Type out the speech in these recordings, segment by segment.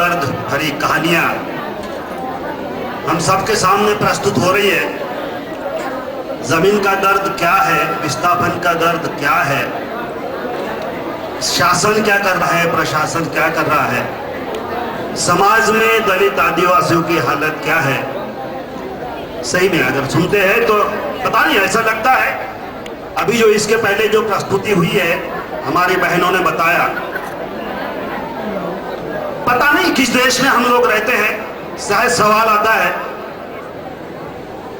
दर्द भरी कहानियां हम सबके सामने प्रस्तुत हो रही है। जमीन का दर्द क्या है, विस्थापन का दर्द क्या है, शासन क्या कर रहा है, प्रशासन क्या कर रहा है, समाज में दलित आदिवासियों की हालत क्या है। सही में अगर सुनते हैं तो पता नहीं, ऐसा लगता है अभी जो इसके पहले जो प्रस्तुति हुई है हमारी बहनों ने बताया, पता नहीं किस देश में हम लोग रहते हैं। सहज सवाल आता है,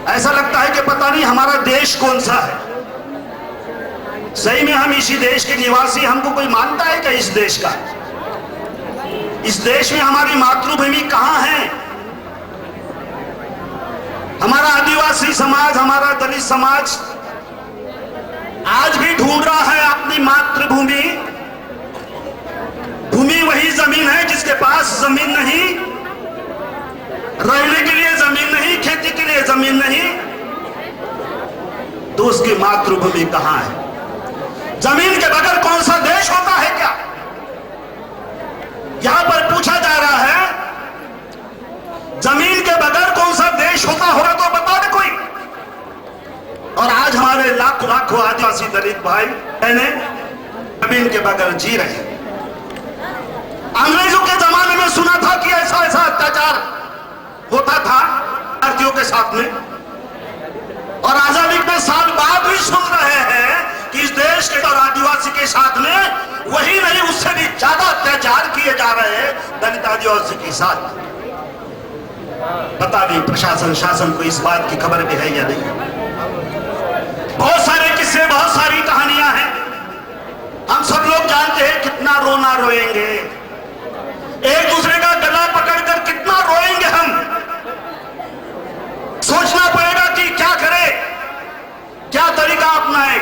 ऐसा लगता है कि पता नहीं हमारा देश कौन सा है। सही में हम इसी देश के निवासी, हमको कोई मानता है क्या इस देश का? इस देश में हमारी मातृभूमि कहां है? हमारा आदिवासी समाज, हमारा दलित समाज आज भी ढूंढ रहा है अपनी मातृभूमि। भूमि वही जमीन है जिसके पास जमीन नहीं, रहने के लिए जमीन नहीं, खेती के लिए जमीन नहीं, तो उसकी मातृभूमि कहां है? जमीन के बगैर कौन सा देश होता है क्या? यहां पर पूछा जा रहा है, जमीन के बगैर कौन सा देश होता होगा तो बता दे कोई। और आज हमारे लाखों लाखों आदिवासी दलित भाई बहने जमीन के बगैर जी रहे हैं। अंग्रेजों के जमाने में सुना था कि ऐसा ऐसा अत्याचार होता था भारतीयों के साथ में, और आजादी के साल बाद भी सुन रहे हैं कि इस देश के और आदिवासी के साथ में वही नहीं, उससे भी ज्यादा अत्याचार किए जा रहे हैं दलित आदिवासी के साथ। पता नहीं प्रशासन शासन को इस बात की खबर भी है या नहीं। बहुत सारे किस्से, बहुत सारी कहानियां हैं। हम सब लोग जानते हैं कितना रोना रोएंगे, एक दूसरे का गला पकड़कर कितना रोएंगे हम। सोचना पड़ेगा कि क्या करें, क्या तरीका अपनाएं।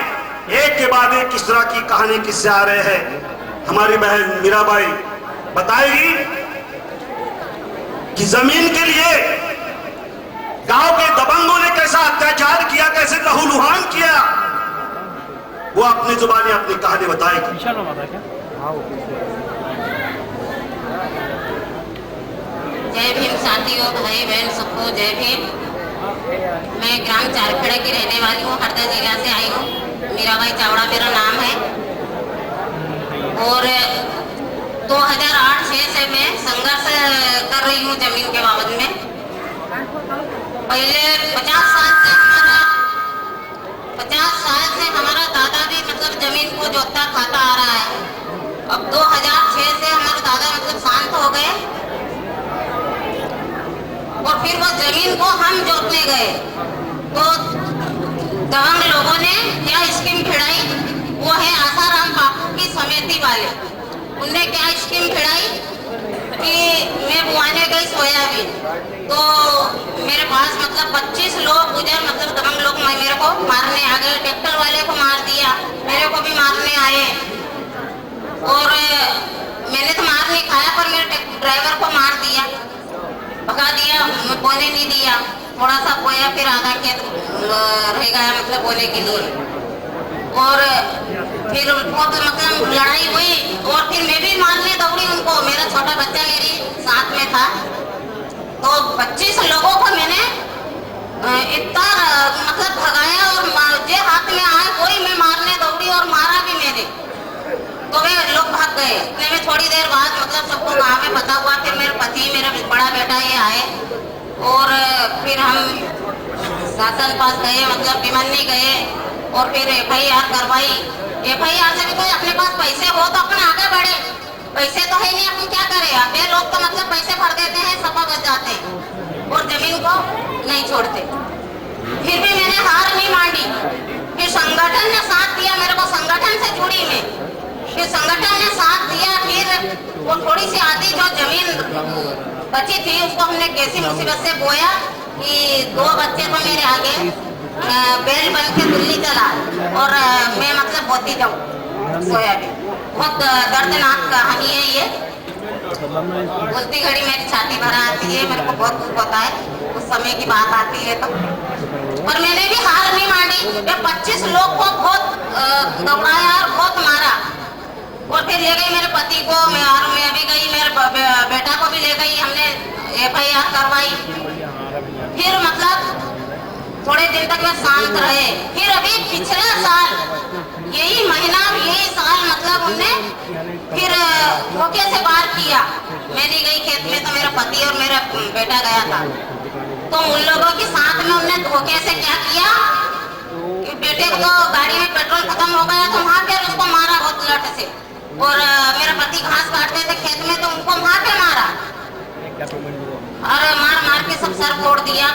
एक के बाद एक किस तरह की कहानी किससे आ रहे हैं। हमारी बहन मीराबाई बताएगी कि जमीन के लिए गांव के दबंगों ने कैसा अत्याचार किया, कैसे लहूलुहान किया, वो अपनी जुबानी अपनी कहानी बताएगी। जय भीम साथियों, भाई बहन सबको जय भीम। मैं ग्राम चारखेड़ा की रहने वाली हूँ, हरदा जिला से आई हूँ। मीराबाई चावड़ा मेरा नाम है। और 2008-06 से मैं संघर्ष कर रही हूँ जमीन के बाबत में। पहले 50 साल से हमारा दादा भी मतलब जमीन को जोतता खाता आ रहा है। अब 2006 से हमारे दादा मतलब शांत हो गए और फिर वो जमीन को हम जोतने गए तो दबंग लोगों ने क्या स्कीम खिड़ाई, वो है आसाराम बापू की समिति वाले। उनने क्या स्कीम खिड़ाई कि मैं बुआने गई सोयाबीन, तो मेरे पास मतलब 25 लोग गुजर मतलब दबंग लोग मेरे को मारने आ गए। ट्रैक्टर वाले को मार दिया, मेरे को भी मारने आए। और मैंने तो मार नहीं खाया, पर मेरे ड्राइवर को मार दिया, भगा दिया, बोने नहीं दिया। थोड़ा सा बोया, फिर आधा खेत रह गया मतलब बोने के लिए। और फिर बहुत मतलब लड़ाई हुई और फिर मैं भी मारने दौड़ी उनको। मेरा छोटा बच्चा मेरी साथ में था, तो 25 लोगों को मैंने इतना मतलब भगाया और जो हाथ में आए कोई मैं मारने दौड़ी और मारा भी मैंने। तो वे लोग भाग गए। इतने में थोड़ी देर बाद मतलब सबको गाँव में पता हुआ। फिर मेरे पति, मेरा बड़ा बेटा ये आए और फिर हम शासन पास गए, मतलब भिमन्नी गए और फिर FIR करवाई। FIR से भी कोई अपने पास पैसे हो तो अपन आगे बढ़े, पैसे तो है नहीं, अपन क्या करें। अब ये लोग तो मतलब पैसे भर देते हैं, सपा बच जाते हैं और जमीन को नहीं छोड़ते। फिर भी मैंने हार नहीं मानी। फिर संगठन ने साथ दिया मेरे को, संगठन से जुड़ी मैं। फिर संगठन ने साथ दिया। फिर वो थोड़ी सी आधी जो जमीन बची थी उसको हमने कैसी मुसीबत से बोया कि 2 बच्चे तो मेरे आगे बैल बन के दिल्ली चला और मैं मतलब बोती जाऊँ सोयाबीन। बहुत दर्दनाक कहानी है ये। बोलती घड़ी मेरी छाती भरा आती है, मेरे को बहुत दुख होता है उस समय की बात आती है तो। और मैंने भी हार नहीं मानी। 25 लोग को बहुत दौड़ाया और बहुत मारा और फिर ले गई मेरे पति को। मैं अभी गई, मेरे बेटा को भी ले FIR करवाई। फिर मतलब थोड़े दिन तक वे शांत रहे। फिर अभी पिछले साल यही महीना यही साल मतलब उनने फिर धोखे से बाहर किया। मैं नहीं गई खेत में, तो मेरा पति और मेरा बेटा गया था। तो उन लोगों के साथ में उनने धोखे से क्या किया कि बेटे को तो गाड़ी में पेट्रोल खत्म हो गया तो वहां पे उसको मारा बहुत लट से। और मेरा पति घास काटते थे खेत में तो उनको वहां पे मारा और मार मार के सब सर फोड़ दिया,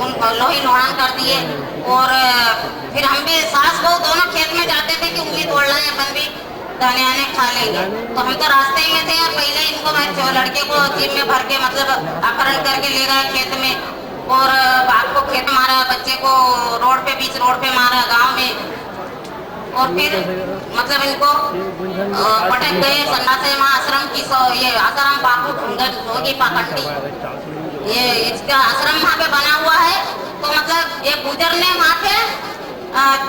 उनको लोही लोहान कर दिए। और फिर हम भी सास बहू दोनों खेत में जाते थे कि उम्मीद ओढ़ लाए अपन भी दाने आने खा लेंगे। तो हम तो रास्ते में थे और पहले इनको मैं लड़के को जीप में भर के मतलब अपहरण करके ले गए खेत में और बाप को खेत मारा, बच्चे को रोड पे बीच रोड पे मारा गांव में। और फिर मतलब इनको पटक गए सन्नासे माँ आश्रम की ये आश्रम बापू होगी पाखंडी, ये इसका आश्रम वहाँ पे बना हुआ है। तो मतलब ये गुजर ने वहाँ पे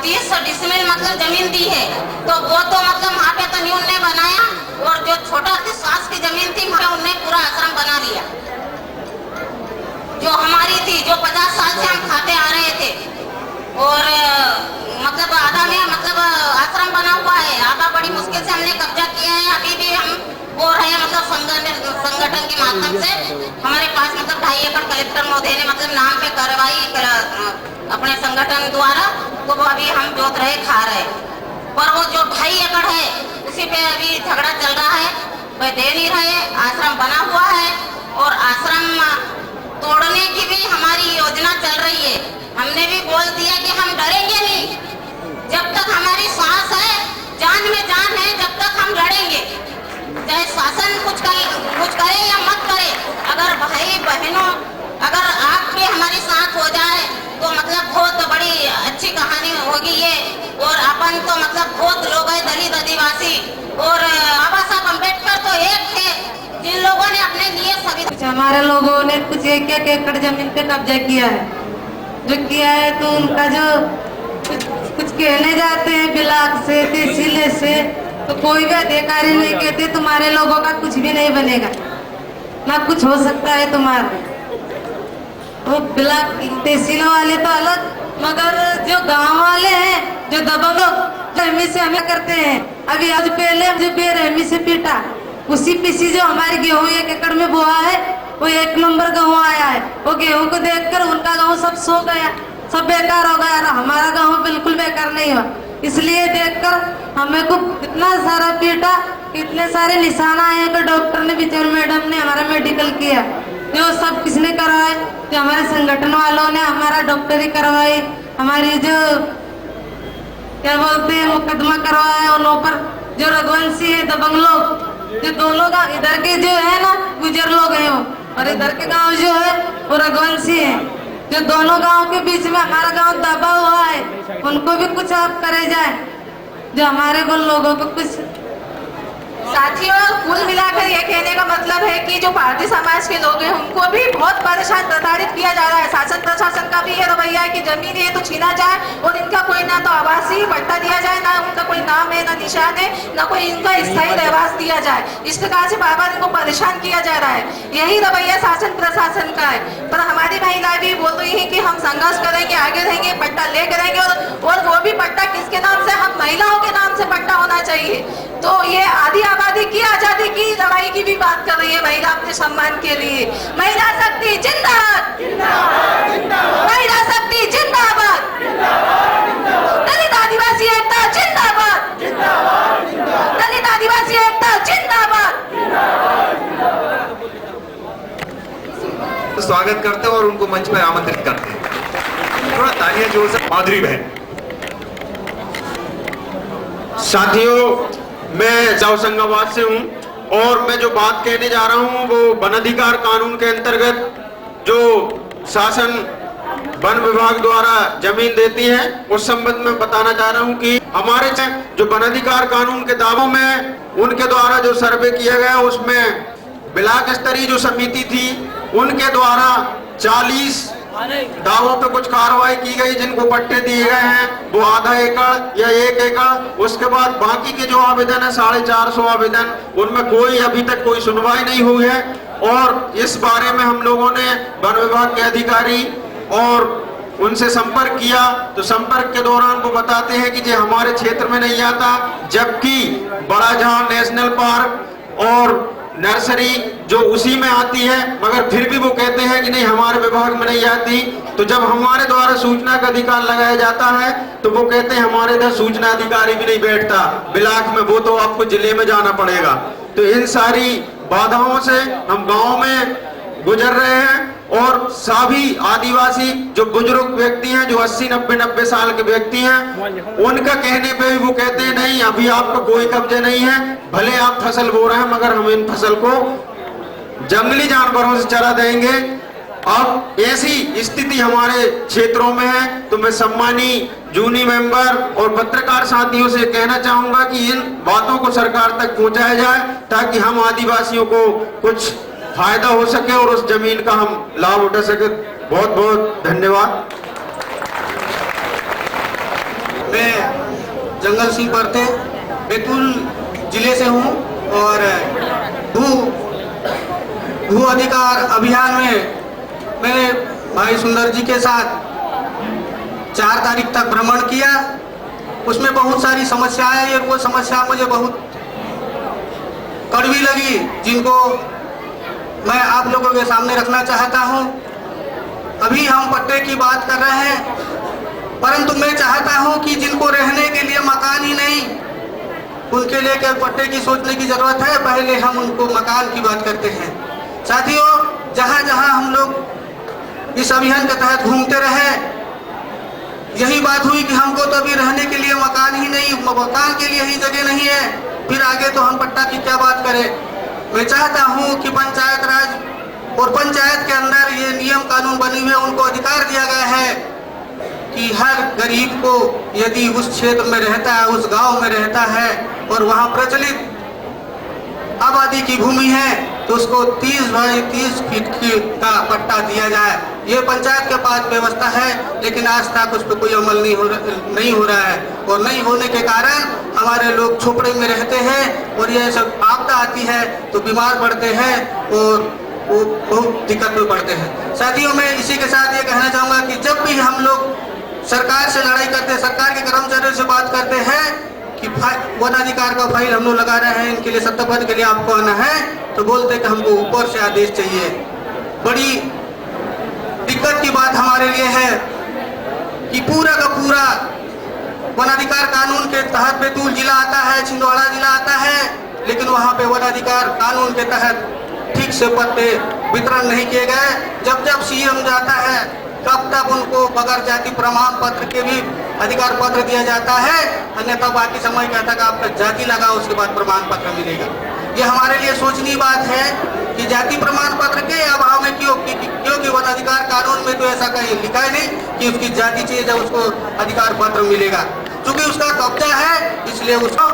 30 डिसमिल मतलब जमीन दी है। तो वो तो मतलब वहाँ पे तो नहीं उनने बनाया और जो छोटा सी सास की जमीन थी वहाँ उनने पूरा आश्रम बना लिया जो हमारी थी, जो 50 साल से हम खाते आ रहे थे। और मतलब आधा में मतलब आश्रम बना हुआ है, आधा बड़ी मुश्किल से हमने कब्जा किया है। अभी भी हम वो रहे मतलब संगठन के माध्यम से हमारे पास मतलब 2.5 एकड़ कलेक्टर महोदय ने मतलब नाम पे कार्रवाई अपने संगठन द्वारा, तो वो अभी हम जोत रहे खा रहे। पर वो जो 2.5 एकड़ है उसी पे अभी झगड़ा चल रहा है, वह दे नहीं रहे। आश्रम बना हुआ है और आश्रम तोड़ने की भी हमारी योजना चल रही है। हमने भी बोल दिया कि हम डरेंगे नहीं, जब तक हमारी सांस है, जान में जान है, जब तक हम लड़ेंगे। चाहे शासन कुछ करे या मत करे, अगर भाई बहनों अगर आप भी हमारे साथ हो जाए तो मतलब बहुत बड़ी अच्छी कहानी होगी ये। और अपन तो मतलब बहुत लोग हैं दलित आदिवासी और बाबा साहब अम्बेडकर तो एक थे जिन लोगों ने अपने लिए सभी हमारे लोगों ने कुछ 1 एकड़ जमीन पे कब्जा किया है। जो किया है तो उनका जो कुछ कहने जाते हैं ब्लॉक से तहसील से, तो कोई भी अधिकारी नहीं कहते तुम्हारे लोगों का कुछ भी नहीं बनेगा, ना कुछ हो सकता है तुम्हारा। वो ब्लॉक तहसीलों वाले तो अलग, मगर जो गांव वाले हैं जो दबंग रहमी से हमें करते हैं। अभी आज पहले जो बेरहमी से पीटा, उसी पीसी जो हमारे गेहूं 1 एकड़ में बोआ है वो 1 नंबर गेहूं आया है। वो गेहूं को देखकर उनका गांव सब सो गया, सब बेकार हो गया, हमारा गांव बिल्कुल बेकार नहीं हुआ। इसलिए देखकर हमें को इतना सारा पीटा, इतने सारे निशान आए कि डॉक्टर ने बिचार मैडम ने हमारा मेडिकल किया। जो सब किसने करवाए, जो हमारे संगठन वालों ने हमारा डॉक्टरी करवाई, हमारी जो क्या बोलते हैं मुकदमा करवाया उन पर। जो रघुवंशी है दबंग लोग, जो दोनों का इधर के जो है ना गुजर लोग हैं वो, और इधर के गांव जो है वो रघुवंशी है। जो दोनों गांव के बीच में हमारा गांव दबा हुआ है, उनको भी कुछ आप करे जाए, जो हमारे को लोगों को कुछ। साथियों, कुल मिलाकर ये कहने का मतलब है कि जो भारतीय समाज के लोग हैं उनको भी बहुत परेशान प्रताड़ित किया जा रहा है। शासन प्रशासन का भी ये रवैया है कि जमीन है तो छीना जाए और इनका कोई ना तो आवासीय पट्टा दिया जाए, ना उनका कोई नाम है, ना निशान है, ना कोई इनका स्थायी रहवास दिया जाए। इस प्रकार से बार बार इनको परेशान किया जा रहा है। यही रवैया शासन प्रशासन का है। पर हमारी महिलाएं भी बोल रही है कि हम संघर्ष करेंगे, आगे रहेंगे, पट्टा लेकर रहेंगे। और वो भी पट्टा किसके नाम से? हम महिलाओं के नाम से पट्टा होना चाहिए। तो ये आधी आबादी की आजादी की लड़ाई की भी बात कर रही है महिला अपने सम्मान के लिए। महिला शक्ति जिंदाबाद, महिला शक्ति जिंदाबाद, दलित आदिवासी एकता जिंदाबाद, दलित आदिवासी एकता जिंदाबाद। स्वागत करते हैं और उनको मंच पर आमंत्रित करते हैं। थोड़ा तालियां जोर से। माधुरी बहन। साथियों, मैं जावसंगाबाद से हूं और मैं जो बात कहने जा रहा हूं वो वन अधिकार कानून के अंतर्गत जो शासन वन विभाग द्वारा जमीन देती है उस संबंध में बताना चाह रहा हूं कि हमारे जो वन अधिकार कानून के दावों में उनके द्वारा जो सर्वे किया गया उसमें ब्लॉक स्तरीय जो समिति थी उनके द्वारा 40 दावों पे कुछ कार्रवाई की गई। जिनको पट्टे दिए गए हैं वो आधा एकड़ या 1 एकड़। उसके बाद बाकी के जो आवेदन है 450 आवेदन, उनमें कोई अभी तक कोई सुनवाई नहीं हुई है। और इस बारे में हम लोगों ने वन विभाग के अधिकारी और उनसे संपर्क किया तो संपर्क के दौरान वो बताते हैं कि ये हमारे क्षेत्र में नहीं आता, जबकि बड़ा झाड़ नेशनल पार्क और नर्सरी जो उसी में आती है, मगर फिर भी वो कहते हैं कि नहीं हमारे विभाग में नहीं आती। तो जब हमारे द्वारा सूचना का अधिकार लगाया जाता है तो वो कहते हैं हमारे इधर सूचना अधिकारी भी नहीं बैठता ब्लॉक में, वो तो आपको जिले में जाना पड़ेगा। तो इन सारी बाधाओं से हम गांव में गुजर रहे हैं और सभी आदिवासी जो बुजुर्ग व्यक्ति हैं, जो 80-90 साल के व्यक्ति हैं, उनका कहने पे भी वो कहते हैं नहीं अभी आपको कोई कब्जे नहीं है, भले आप फसल बो रहे हैं मगर हम इन फसल को जंगली जानवरों से चरा देंगे। अब ऐसी स्थिति हमारे क्षेत्रों में है तो मैं सम्मानी जूनी मेंबर और पत्रकार साथियों से कहना चाहूंगा कि इन बातों को सरकार तक पहुंचाया जाए ताकि हम आदिवासियों को कुछ फायदा हो सके और उस जमीन का हम लाभ उठा सके। बहुत बहुत धन्यवाद। मैं जंगल सिंह परते बैतूल जिले से हूँ और भू अधिकार अभियान में मैंने भाई सुंदर जी के साथ 4 तारीख तक भ्रमण किया। उसमें बहुत सारी समस्याएं हैं, वो समस्या मुझे बहुत कड़वी लगी जिनको मैं आप लोगों के सामने रखना चाहता हूं। अभी हम पट्टे की बात कर रहे हैं, परंतु मैं चाहता हूं कि जिनको रहने के लिए मकान ही नहीं, उनके लिए क्या पट्टे की सोचने की जरूरत है, पहले हम उनको मकान की बात करते हैं। साथियों, जहां जहां हम लोग इस अभियान के तहत घूमते रहे, यही बात हुई कि हमको तो अभी रहने के लिए मकान ही नहीं, मकान के लिए ही जगह नहीं है, फिर आगे तो हम पट्टा की क्या बात करें। मैं चाहता हूं कि पंचायत राज और पंचायत के अंदर ये नियम कानून बने हुए, उनको अधिकार दिया गया है कि हर गरीब को यदि उस क्षेत्र में रहता है, उस गांव में रहता है और वहां प्रचलित आबादी की भूमि है तो उसको 30 बाई 30 फीट का पट्टा दिया जाए। ये पंचायत के पास व्यवस्था है, लेकिन आज तक उस पर कोई अमल नहीं हो रहा है और नहीं होने के कारण हमारे लोग झोपड़े में रहते हैं और ये सब आपदा आती है तो बीमार पड़ते हैं और वो बहुत दिक्कत में पड़ते हैं। साथियों, मैं इसी के साथ ये कहना चाहूँगा कि जब भी हम लोग सरकार से लड़ाई करते हैं, सरकार के कर्मचारियों से बात करते हैं कि वन अधिकार का फाइल हम लोग लगा रहे हैं, इनके लिए सत्तापद के लिए आपको आना है, तो बोलते हैं कि हमको ऊपर से आदेश चाहिए। बड़ी दिक्कत की बात हमारे लिए है कि पूरा का पूरा वन अधिकार कानून के तहत बैतूल जिला आता है, छिंदवाड़ा जिला आता है, लेकिन वहाँ पे वन अधिकार कानून के तहत ठीक से पट्टे वितरण नहीं किए गए। जब जब सीएम जाता है तब तब उनको बगैर जाति प्रमाण पत्र के भी अधिकार पत्र दिया जाता है, अन्यथा बाकी समय कहता है कि आपका जाति लगा उसके बाद प्रमाण पत्र मिलेगा। ये हमारे लिए सोचनीय बात है कि जाति प्रमाण पत्र के अभाव में क्योंकि वन अधिकार कानून में तो ऐसा कहीं लिखा है नहीं कि उसकी जाति चाहिए जब उसको अधिकार पत्र मिलेगा। चूंकि उसका कब्जा है इसलिए उसको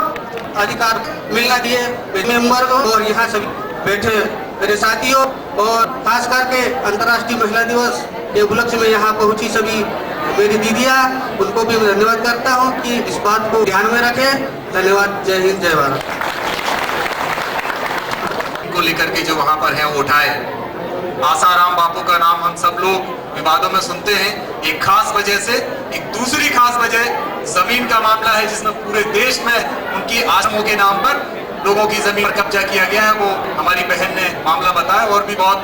अधिकार मिलना दिए मेंबर को। और यहाँ सभी बैठे मेरे साथियों और खास करके अंतर्राष्ट्रीय महिला दिवस के उपलक्ष्य में यहाँ पहुंची सभी मेरी दीदियाँ, उनको भी मैं धन्यवाद करता हूँ कि इस बात को ध्यान में रखें। धन्यवाद। जय हिंद, जय भारत। को लेकर के जो वहां पर है वो उठाए। आसाराम बापू का नाम हम सब लोग विवादों में सुनते हैं, एक खास वजह से। एक दूसरी खास वजह जमीन का मामला है जिसमें पूरे देश में उनकी आश्रमों के नाम पर लोगों की जमीन पर कब्जा किया गया है। वो हमारी बहन ने मामला बताया और भी बहुत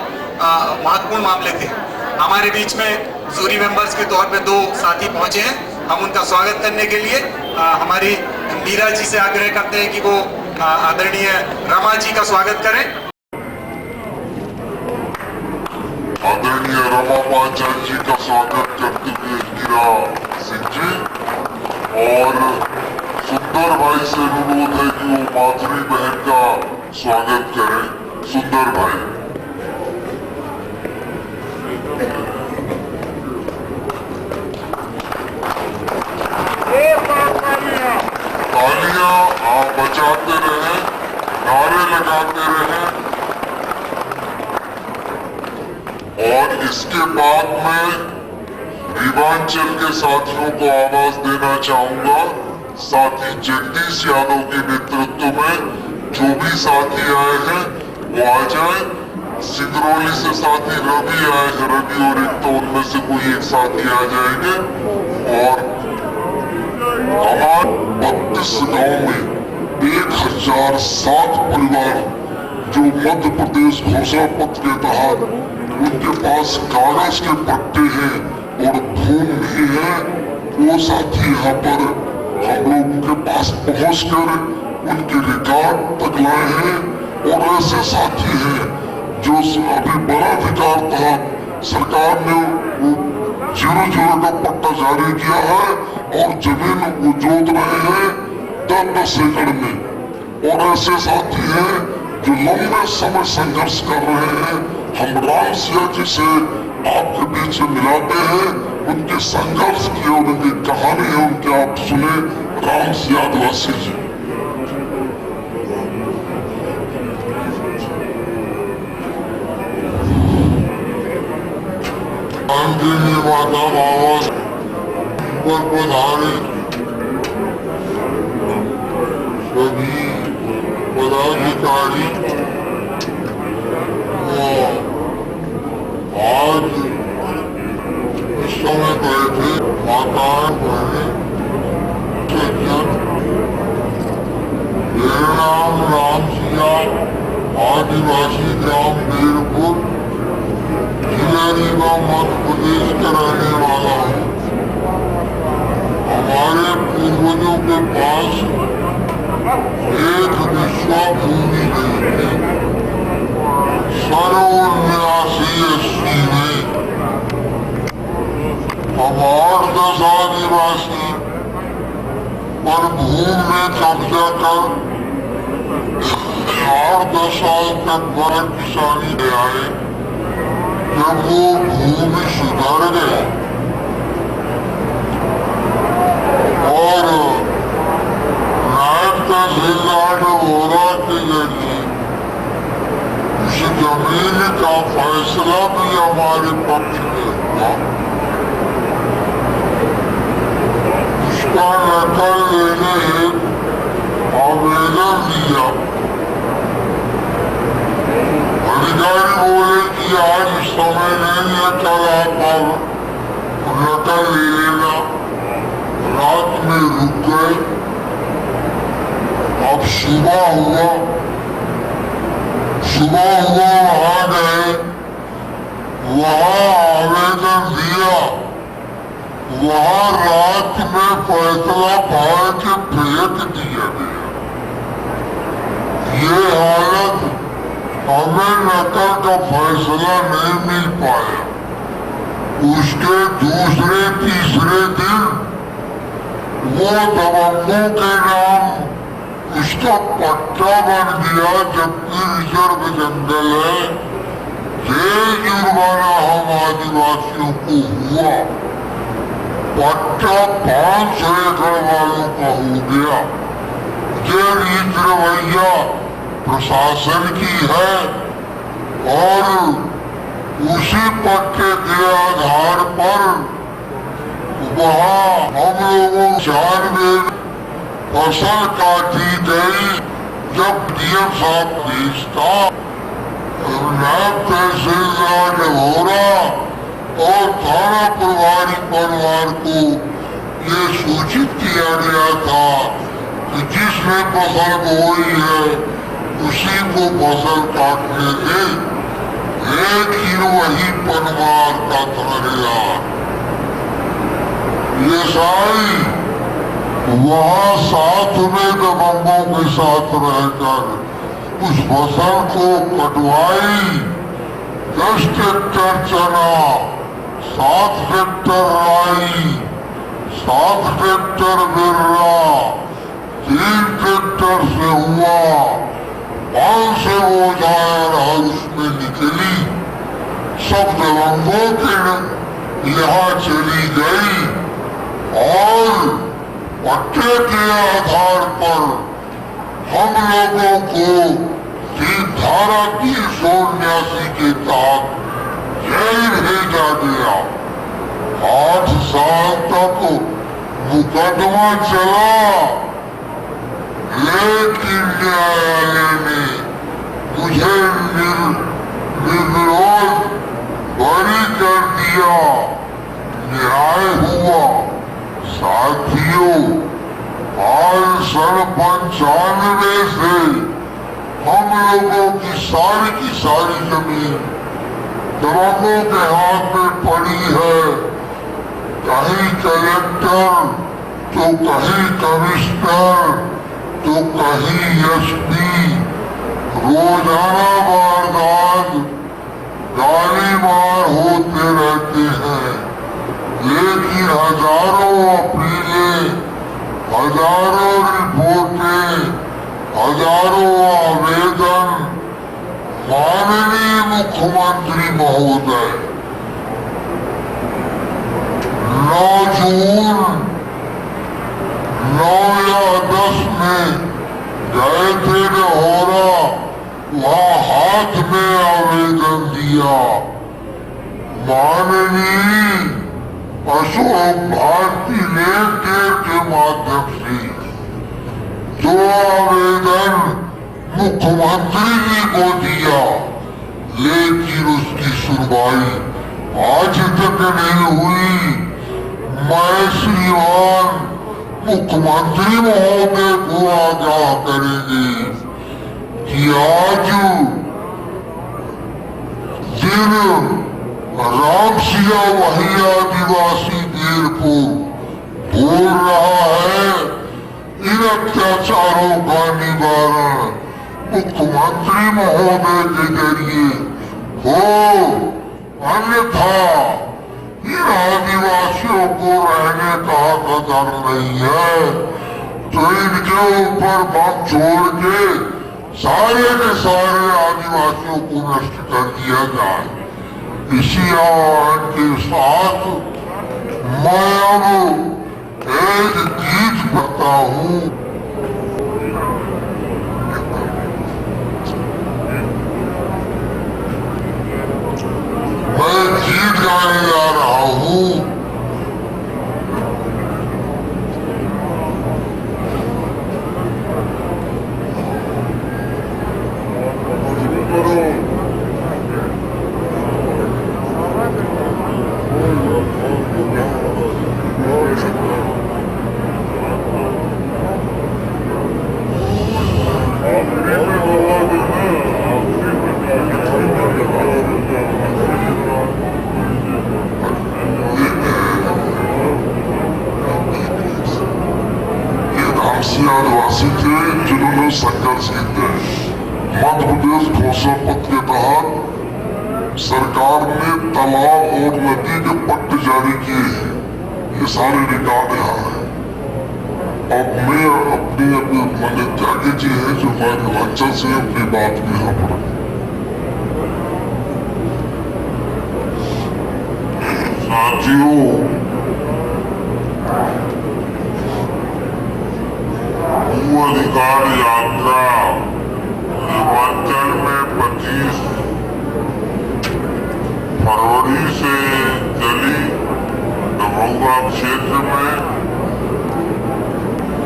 महत्वपूर्ण मामले थे। हमारे बीच में जूरी मेंबर्स के तौर पे 2 साथी पहुंचे हैं, हम उनका स्वागत करने के लिए हमारी मीरा जी से आग्रह करते हैं कि वो आदरणीय रमा जी का स्वागत करें। आदरणीय रमा पांचाल जी का स्वागत करते हुए मीरा सिंह जी और सुंदर भाई से अनुरोध है कि वो माधुरी बहन का स्वागत करें। सुंदर भाई। तालियां आप बजाते रहें, नारे लगाते रहें। और इसके बाद मैं रीवांचल के साथियों को आवाज देना चाहूंगा। साथी जगदीश यादव के नेतृत्व में जो भी साथी आए हैं वो आ जाएं। सिंगरौली से साथी रवि आए, रवि और एक तो उनमें से कोई एक साथी आ जाएंगे। और हमारे 32 गांव में 1007 परिवार जो मध्य प्रदेश घोषणा पत्र के तहत उनके पास कागज के पट्टे हैं और भूमि भी है, वो साथी यहाँ पर हम लोगों के पास पहुंचकर उनके रिकॉर्ड तक लाए हैं। और ऐसे साथी हैं जो अभी बड़ा अधिकार था, सरकार ने वो 0-0 का पट्टा जारी किया है और जमीन वो जोत रहे हैं 10-10 एकड़ में। और ऐसे साथी हैं जो लंबे समय संघर्ष कर रहे हैं। हम राम सिया जी से आपके बीच में मिलाते हैं, उनके संघर्ष की और उनकी कहानी है, उनके आप सुने। राम सिया आदिवासी जी। माता बाबा पर पधारे सभी पदाधिकारी आज इस समय बैठे माताएं बहने सज्जन। मेरा नाम राम सिया, आदिवासी ग्राम बीरपुर, जिला रीवा, मध्य प्रदेश का रहने वाला हूँ। हमारे पूर्वजों के पास एक विश्वा भूमि गई थी 1980 में। हम 8-10 आदिवासी पर भूमि में कब्जा कर 8-10 साल तक बड़ा किसानी ले आए। जब वो भूमि सुधर गए और नायब तहसीलदार वोरा के जरिए इस जमीन का फैसला भी हमारे पक्ष में हुआ, उसका नकल लेने हेतु आवेदन दिया। अधिकारी बोले कि आज समय नहीं है, कल आप नकल ले लेना। रात में रुक गए। अब सुबह हुआ, वहां गए, वहां आवेदन दिया। वहां रात में फैसला फाड़ के फेंक दिया गया। ये हालत, हमें नकल का फैसला नहीं मिल पाया। उसके दूसरे तीसरे दिन वो दबंगों के नाम उसका पट्टा बन गया, जबकि रिजर्व जंगल है। ये जुर्माना हम आदिवासियों को हुआ। पट्टा 500 एकड़ वालों का हो गया। ये रीत रवैया प्रशासन की है और उसी पट्टे के आधार पर वहाँ हम लोगों 4 में फसल काटी गई। जब डीएम साहब भेजता, नायब तहसीलदार वोरा और थाना प्रभारी परिवार को ये सूचित किया गया था कि जिसने फसल बोई है उसी को फसल काटने दे, लेकिन वही परिवार का ठहरेदार ये सारी वहाँ साथ में दबंगों के साथ रहकर उस फसल को कटवाई। 10 ट्रैक्टर चना, 7 ट्रैक्टर राई, 7 ट्रैक्टर बिर्रा, 3 ट्रैक्टर से हुआ, 500 औजार हाउस में निकली। सब दबंगों के यहाँ चली गई और पट्टे के आधार पर हम लोगों को धारा 379 के तहत जेल भेजा गया। 8 साल तक मुकदमा चला, लेकिन न्यायालय ने मुझे निर्दोष दबंगों के हाथ में पड़ी है। कहीं कलेक्टर तो कहीं कमिश्नर तो कहीं एसपी, रोजाना वारदात गाली मार होते रहते हैं। लेकिन हजारों अपीलें, हजारों रिपोर्टें, हजारों आवेदन माननीय मुख्यमंत्री महोदय 9 जून 9 या 10 में गए थे लाहौरा, वहां हाथ में आवेदन दिया। माननीय अशोक भारती लेटर के माध्यम से 2 आवेदन मुख्यमंत्री जी को दिया, लेकिन उसकी सुनवाई आज तक नहीं हुई। मैं श्रीमान मुख्यमंत्री महोदय को आगाह करेंगे कि आज दिन रामसिया वही आदिवासी वीरपुर बोल रहा है। इन अत्याचारों का निवारण मुख्यमंत्री महोदय के जरिए हो, अन्यथा इन आदिवासियों को रहने का कदर नहीं है तो इनके ऊपर बम छोड़ के सारे के सारे आदिवासियों को नष्ट कर दिया जाए। इसी आह्वान के साथ मैं अब एक गीत गाता हूँ। मैं गीत गाने जा रहा हूँ। आदिवासी थे जिन्होंने संघर्ष किया। मध्य प्रदेश घोषणा पत्र के तहत सरकार ने तालाब और नदी के पट्टे जारी किए हैं। ये सारे रिकॉर्ड यहाँ है। अब मैं अपने मैंने त्यागी जी है जो हिमाचल से अपनी बात भी यहाँ पर साथियों, भू अधिकार यात्रा हिमाचल में 25 फरवरी से चली दबंगा क्षेत्र में,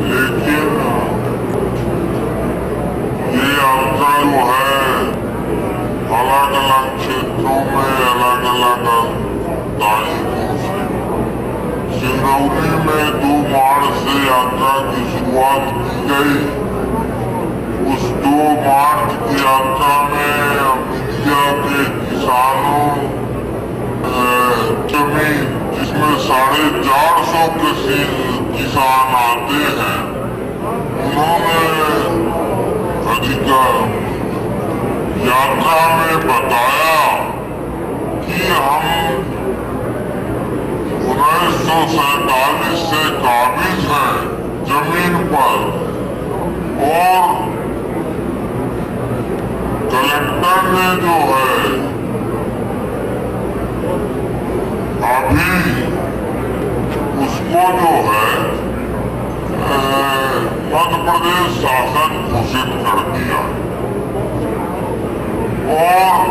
लेकिन ये यात्रा जो है अलग अलग क्षेत्रों में अलग अलग तारीखों से सिंगरौली में 2 मार्च से यात्रा की शुरुआत की गई। उस 2 मार्च की यात्रा में इंडिया के किसानों जमीन जिसमें 450 किसान आते हैं, उन्होंने अधिकार यात्रा में बताया कि हम 1947 से काबिज हैं जमीन पर और कलेक्टर ने जो है अभी उसको जो है मध्य प्रदेश शासन घोषित कर दिया और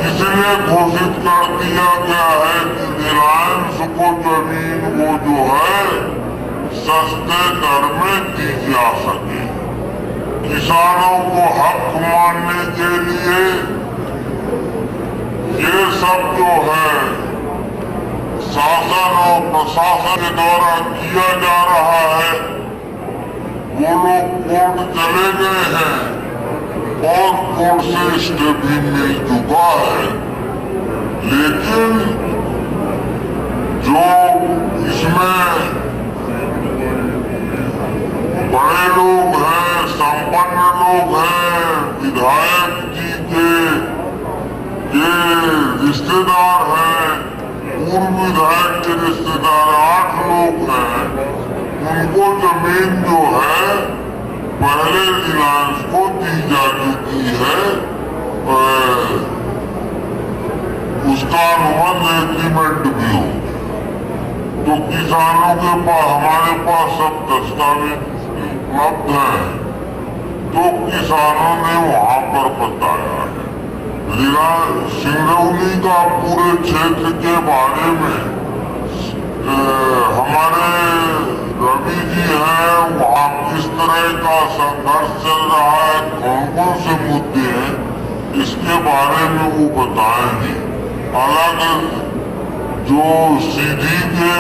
इसलिए घोषित कर दिया गया है कि रिलायंस को जमीन वो जो है सस्ते दर में दी जा सके। किसानों को हक मानने के लिए ये सब जो है शासन और प्रशासन के द्वारा किया जा रहा है। वो लोग कोर्ट चले गए हैं और कोर्ट से स्टे भी मिल चुका है, लेकिन जो इसमें बड़े लोग हैं, संपन्न लोग हैं, विधायक जी के रिश्तेदार हैं, पूर्व विधायक के रिश्तेदार 8 लोग हैं, उनको जमीन जो है पहले दिनांक को दी जा चुकी है। उसका अनुबंध एग्रीमेंट भी हो, तो किसानों के पास, हमारे पास सब दस्तावेज उपलब्ध हैं, तो किसानों ने वहां पर बताया है। सिंगरौली का पूरे क्षेत्र के बारे में हमारे रवि जी हैं, वहाँ किस तरह का संघर्ष चल रहा है, कौन कौन से मुद्दे हैं, इसके बारे में वो बताएंगे। अलग जो सीधी के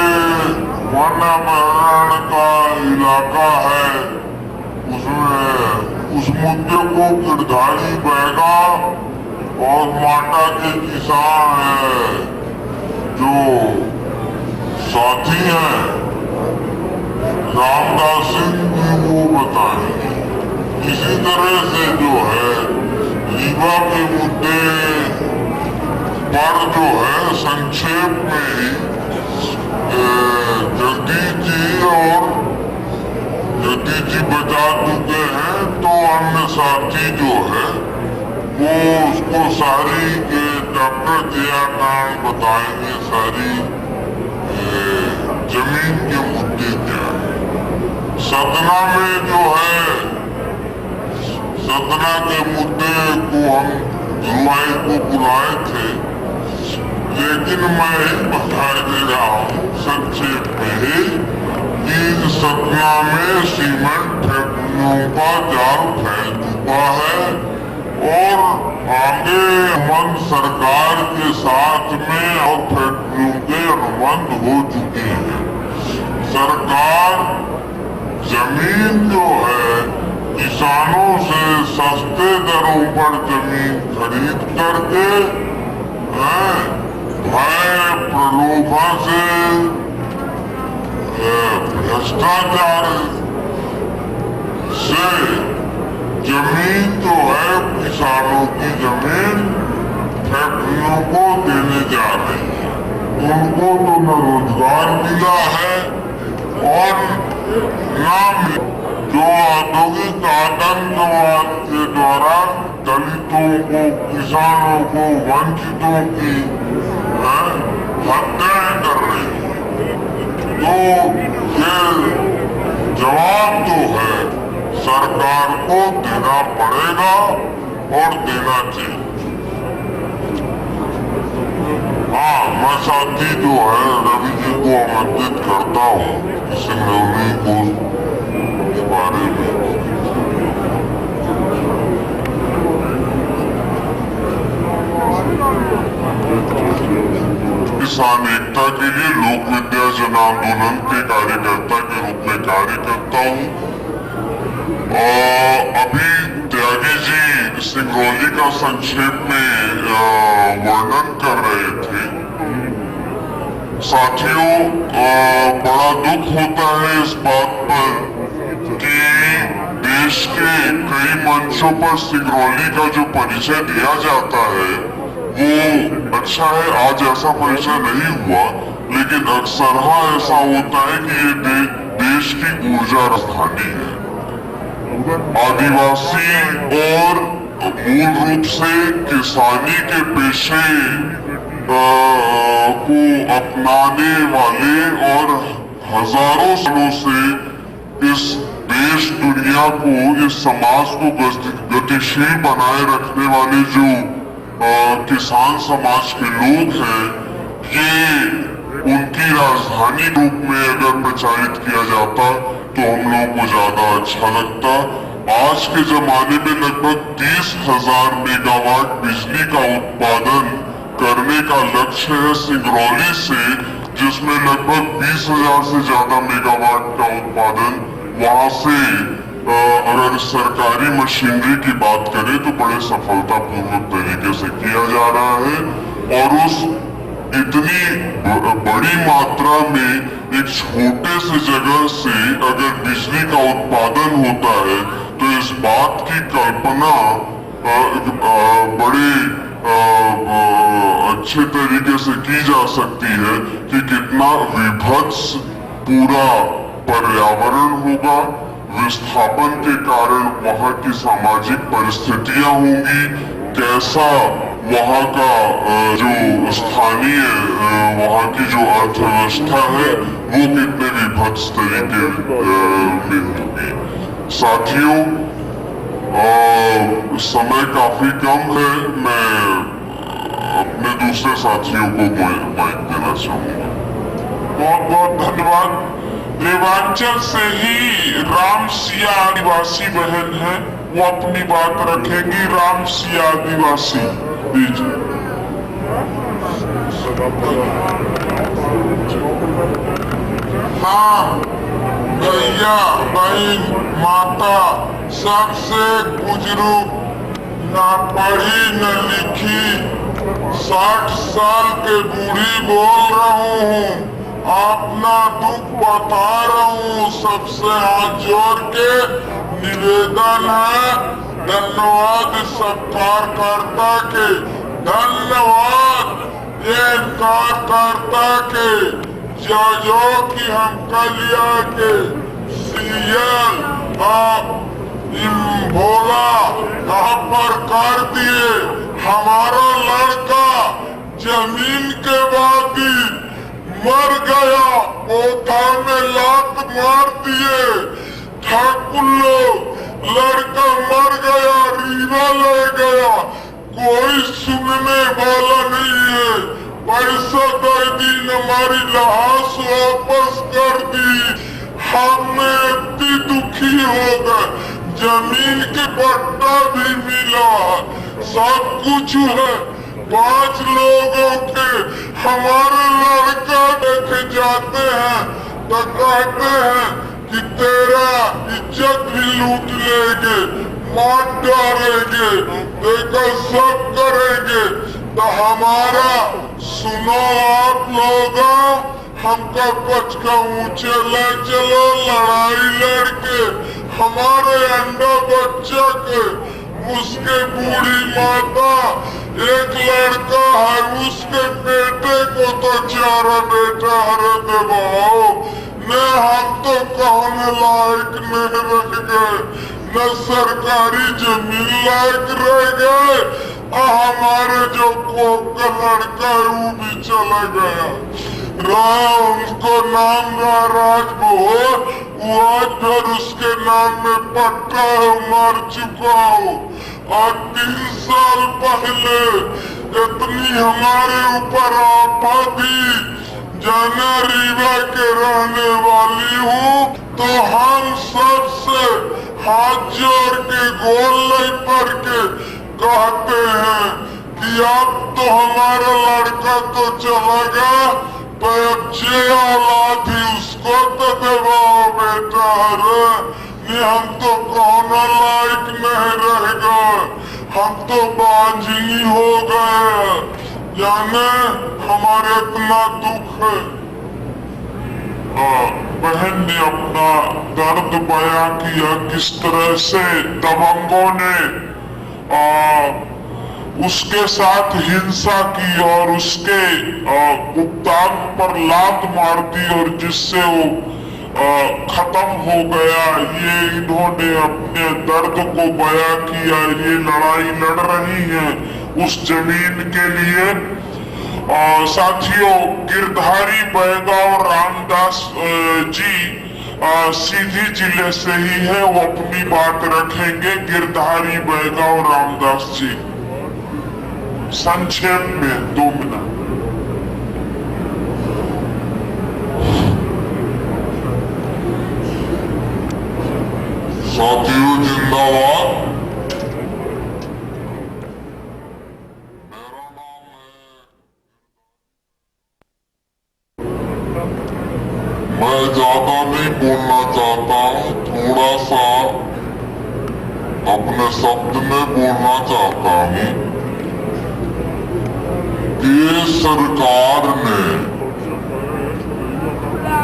वन अभयारण्य का इलाका है, उसमें उस मुद्दे को गिरधारी बैगा और माटा के किसान हैं, जो साथी हैं रामदास सिंह भी वो बताएंगे। इसी तरह से जो है लीवा के मुद्दे पर जो है संक्षेप में ही जगदीश जी बता चुके हैं, तो अन्य साथी जो है वो उसको सारी डॉक्टर जयाकांत बताएंगे, सारी जमीन के मुद्दे क्या है। सतना में जो है, सतना के मुद्दे को हम जुलाई को बुलाए थे, लेकिन मैं ही बता दे रहा हूँ संक्षेप में ही कि सतना में सीमेंट फैक्ट्रियों का जाल फैल चुका है और आगे अनुबंध सरकार के साथ में और फैक्ट्रियों के अनुबंध हो चुके हैं। सरकार जमीन जो है किसानों से सस्ते दरों पर जमीन खरीद करके भय प्रलोभन से भ्रष्टाचार से जमीन जो है किसानों की जमीन फैक्ट्रियों को देने जा रही है। उनको तो न रोजगार मिला है और न जो औद्योगिक आतंकवाद के द्वारा दलितों को, किसानों को, वंचितों की हत्याएं कर रही है। तो ये जवाब जो है सरकार को देना पड़ेगा और देना चाहिए। हाँ, मैं साथी जो है रवि जी को आमंत्रित करता हूँ सिंगरौली को इस बारे में। किसान एकता के लिए लोक विद्या जन आंदोलन के कार्यकर्ता के रूप में कार्य करता हूँ। अभी त्यागी जी सिंगरौली का संक्षेप में वर्णन कर रहे थे। साथियों, बड़ा दुख होता है इस बात पर कि देश के कई मंचों पर सिंगरौली का जो परिचय दिया जाता है वो अच्छा है। आज ऐसा परिचय नहीं हुआ, लेकिन अक्सर ऐसा होता है कि ये देश की ऊर्जा राजधानी है। आदिवासी और मूल रूप से किसानी के पेशे को अपनाने वाले और हजारों सालों से इस देश, दुनिया को, इस समाज को गतिशील बनाए रखने वाले जो किसान समाज के लोग हैं, ये उनकी राजधानी रूप में अगर प्रचारित किया जाता तो हम लोगों को ज्यादा अच्छा लगता। आज के जमाने में लगभग 30,000 मेगावाट बिजली का उत्पादन करने का लक्ष्य है सिंगरौली से, जिसमें लगभग 20,000 से ज्यादा मेगावाट का उत्पादन वहां से अगर सरकारी मशीनरी की बात करें तो बड़े सफलतापूर्वक तरीके से किया जा रहा है और उस इतनी बड़ी मात्रा में एक छोटे से जगह से अगर बिजली का उत्पादन होता है तो इस बात की कल्पना बड़े अच्छे तरीके से की जा सकती है कि कितना विभत्स पूरा पर्यावरण होगा, विस्थापन के कारण वहाँ की सामाजिक परिस्थितियां होंगी, कैसा वहाँ का जो स्थानीय वहाँ की जो अर्थव्यवस्था है वो कितने विभत्स तरीके में होगी। साथियों, समय काफी कम है, मैं अपने दूसरे साथियों को माइक देना चाहूंगा। बहुत बहुत धन्यवाद। रेवांचल से ही राम सिया आदिवासी बहन है, वो अपनी बात रखेंगी। राम सिया आदिवासी दीजिए। हाँ, भैया बहन माता सबसे बुजुर्ग, ना पढ़ी न लिखी, 60 साल के बूढ़ी बोल रहा हूँ, अपना दुख बता रहा हूँ। सबसे हाथ जोड़ के निवेदन है, धन्यवाद सब कार्यकर्ता के, धन्यवाद ये कार्यकर्ता के जो कि हम कलिया के सीएल भोला यहाँ पर कर दिए। हमारा लड़का जमीन के वादी मर गया, कोठा में लात मार दिए, ठाकुर लोग, लड़का मर गया, रीवा ले गया, कोई सुनने वाला नहीं है। पैसा दे दी, हमारी लाश वापस कर दी, हमें इतनी दुखी हो गए। जमीन के पट्टा भी मिला, सब कुछ है। 5 लोगों के हमारे लड़का देखे जाते हैं तो कहते हैं कि तेरा इज्जत भी लूट लेंगे, मार डालेंगे, देखो सब करेंगे। तो हमारा सुनो आप लोगों, हमका बचका ऊंचे ले चलो, लड़ाई लड़के हमारे अंडा बच्चा के, उसके बूढ़ी माता, एक लड़का है, उसके बेटे को तो 4 बेटा हरे दबाओ न, हम तो कहने लायक नहीं रह गए, न सरकारी जमीन लायक रह गए, और हमारे जो कोक का लड़का है वो भी चला गया। उनको नाम रहा राजभोर, वो आज फिर उसके नाम में पट्टा है, मर चुका हो। और 3 साल पहले इतनी हमारे ऊपर आफत थी, जाना रीवा के रहने वाली हूँ, तो हम सबसे हाथ जोड़ के गोल पर के कहते हैं कि अब तो हमारा लड़का तो चला गया, तो अब जे औलाद ही उसको तो दबाओ बेटा रे, नहीं हम तो कहना लायक नहीं रह गए, हम तो बांझनी हो गए। जाने हमारे इतना दुख है। बहन ने अपना दर्द बयां किया, किस तरह से दबंगों ने उसके साथ हिंसा की और उसके गुप्तांग पर लात मार दी और जिससे वो खत्म हो गया। ये इन्होंने अपने दर्द को बयां किया। ये लड़ाई लड़ रही है उस जमीन के लिए। साथियों, गिरधारी बैगांव रामदास जी सीधी जिले से ही है, वो अपनी बात रखेंगे। गिरधारी बैगांव रामदास जी, संक्षेप में 2 मिनट। साथियों जिंदाबाद। मैं ज्यादा नहीं बोलना चाहता हूँ, थोड़ा सा अपने शब्द में बोलना चाहता हूं कि सरकार ने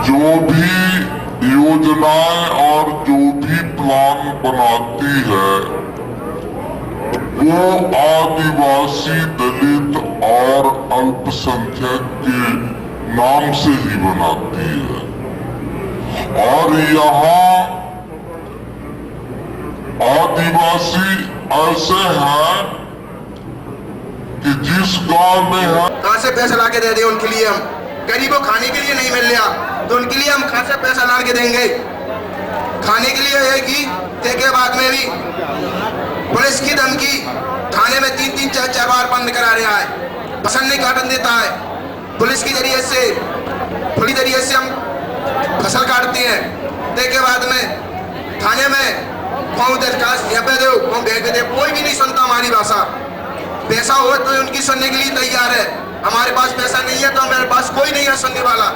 जो भी योजनाएं और जो भी प्लान बनाती है वो आदिवासी, दलित और अल्पसंख्यक के नाम से ही बनाती है। और यहाँ आदिवासी ऐसे हैं कि जिस गांव में है कहां से पैसा ला के दे दे उनके लिए, हम गरीबों खाने के लिए नहीं मिल रहा तो उनके लिए हम कहां से पैसा ला के देंगे। खाने के लिए है कि के बाद में भी पुलिस की धमकी, थाने में 3-3, 4-4 बार बंद करा रहा है, फसल नहीं काटने देता है। पुलिस के जरिए से हम फसल काटते हैं, के बाद में थाने में कौन दरखास्त यहाँ पे दो, कौन भेज दे, कोई भी नहीं सुनता हमारी भाषा। पैसा हो तो उनकी सुनने के लिए तैयार है, हमारे पास पैसा नहीं है तो हमारे पास कोई नहीं है सुनने वाला।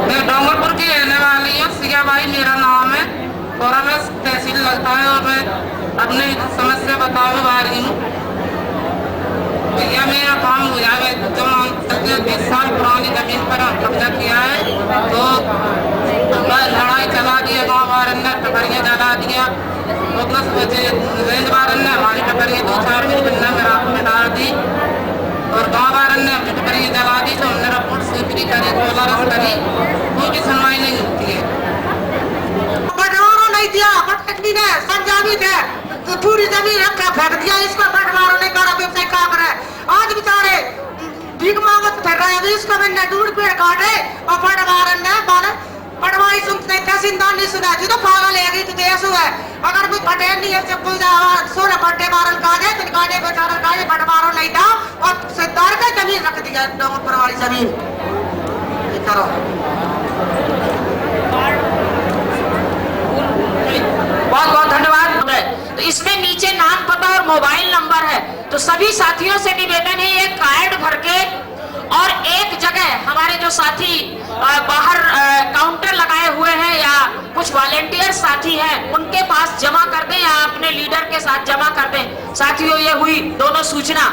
मैं डोंगरपुर की रहने वाली हूँ, सियाबाई मेरा नाम है, थोड़ा मैं तहसील लगता है और मैं अपनी समस्या बताने वाली हूँ। भैया मेरा काम हो जाए, जो 20 साल पुरानी जमीन पर कब्जा किया है तो लड़ाई चला दिया, गाँव वाले ने टकरियाँ जला दिया, 10 बजे रेंज वाले ने हमारी टकरियाँ 2-4 दिन में रात में डाल दी और गाँव वाले ने अपनी टकरियाँ जला दी। तो हमने रिपोर्ट स्वीकृति करी, करी, कोई भी सुनवाई नहीं होती है। बंटवारा नहीं दिया, पटकनी ने संजावी थे तो पूरी जमीन रखा फेंक दिया, इसको बंटवारा नहीं करा, व्यवसाय का करे। आज बेचारे भीख मांगत फिर रहे हैं, इसको मैंने 2 पेड़ काटे और बंटवारा ने पटवाई सुनते तहसीलदार नहीं सुना, जो तो पागल है कि देश है। अगर कोई फटे नहीं है से पूजा 16 फटे मारन काजे तो काजे बेचारा काजे बंटवारा नहीं था और सरदार का जमीन रख दिया, डोंगरपुर वाली जमीन। करो बहुत बहुत धन्यवाद। तो इसमें नीचे नाम, पता और मोबाइल नंबर है, तो सभी साथियों से निवेदन है ये कार्ड भर के और एक जगह हमारे जो साथी बाहर काउंटर लगाए हुए हैं या कुछ वॉलेंटियर साथी हैं उनके पास जमा कर दें या अपने लीडर के साथ जमा कर दें। साथियों ये हुई दोनों सूचना।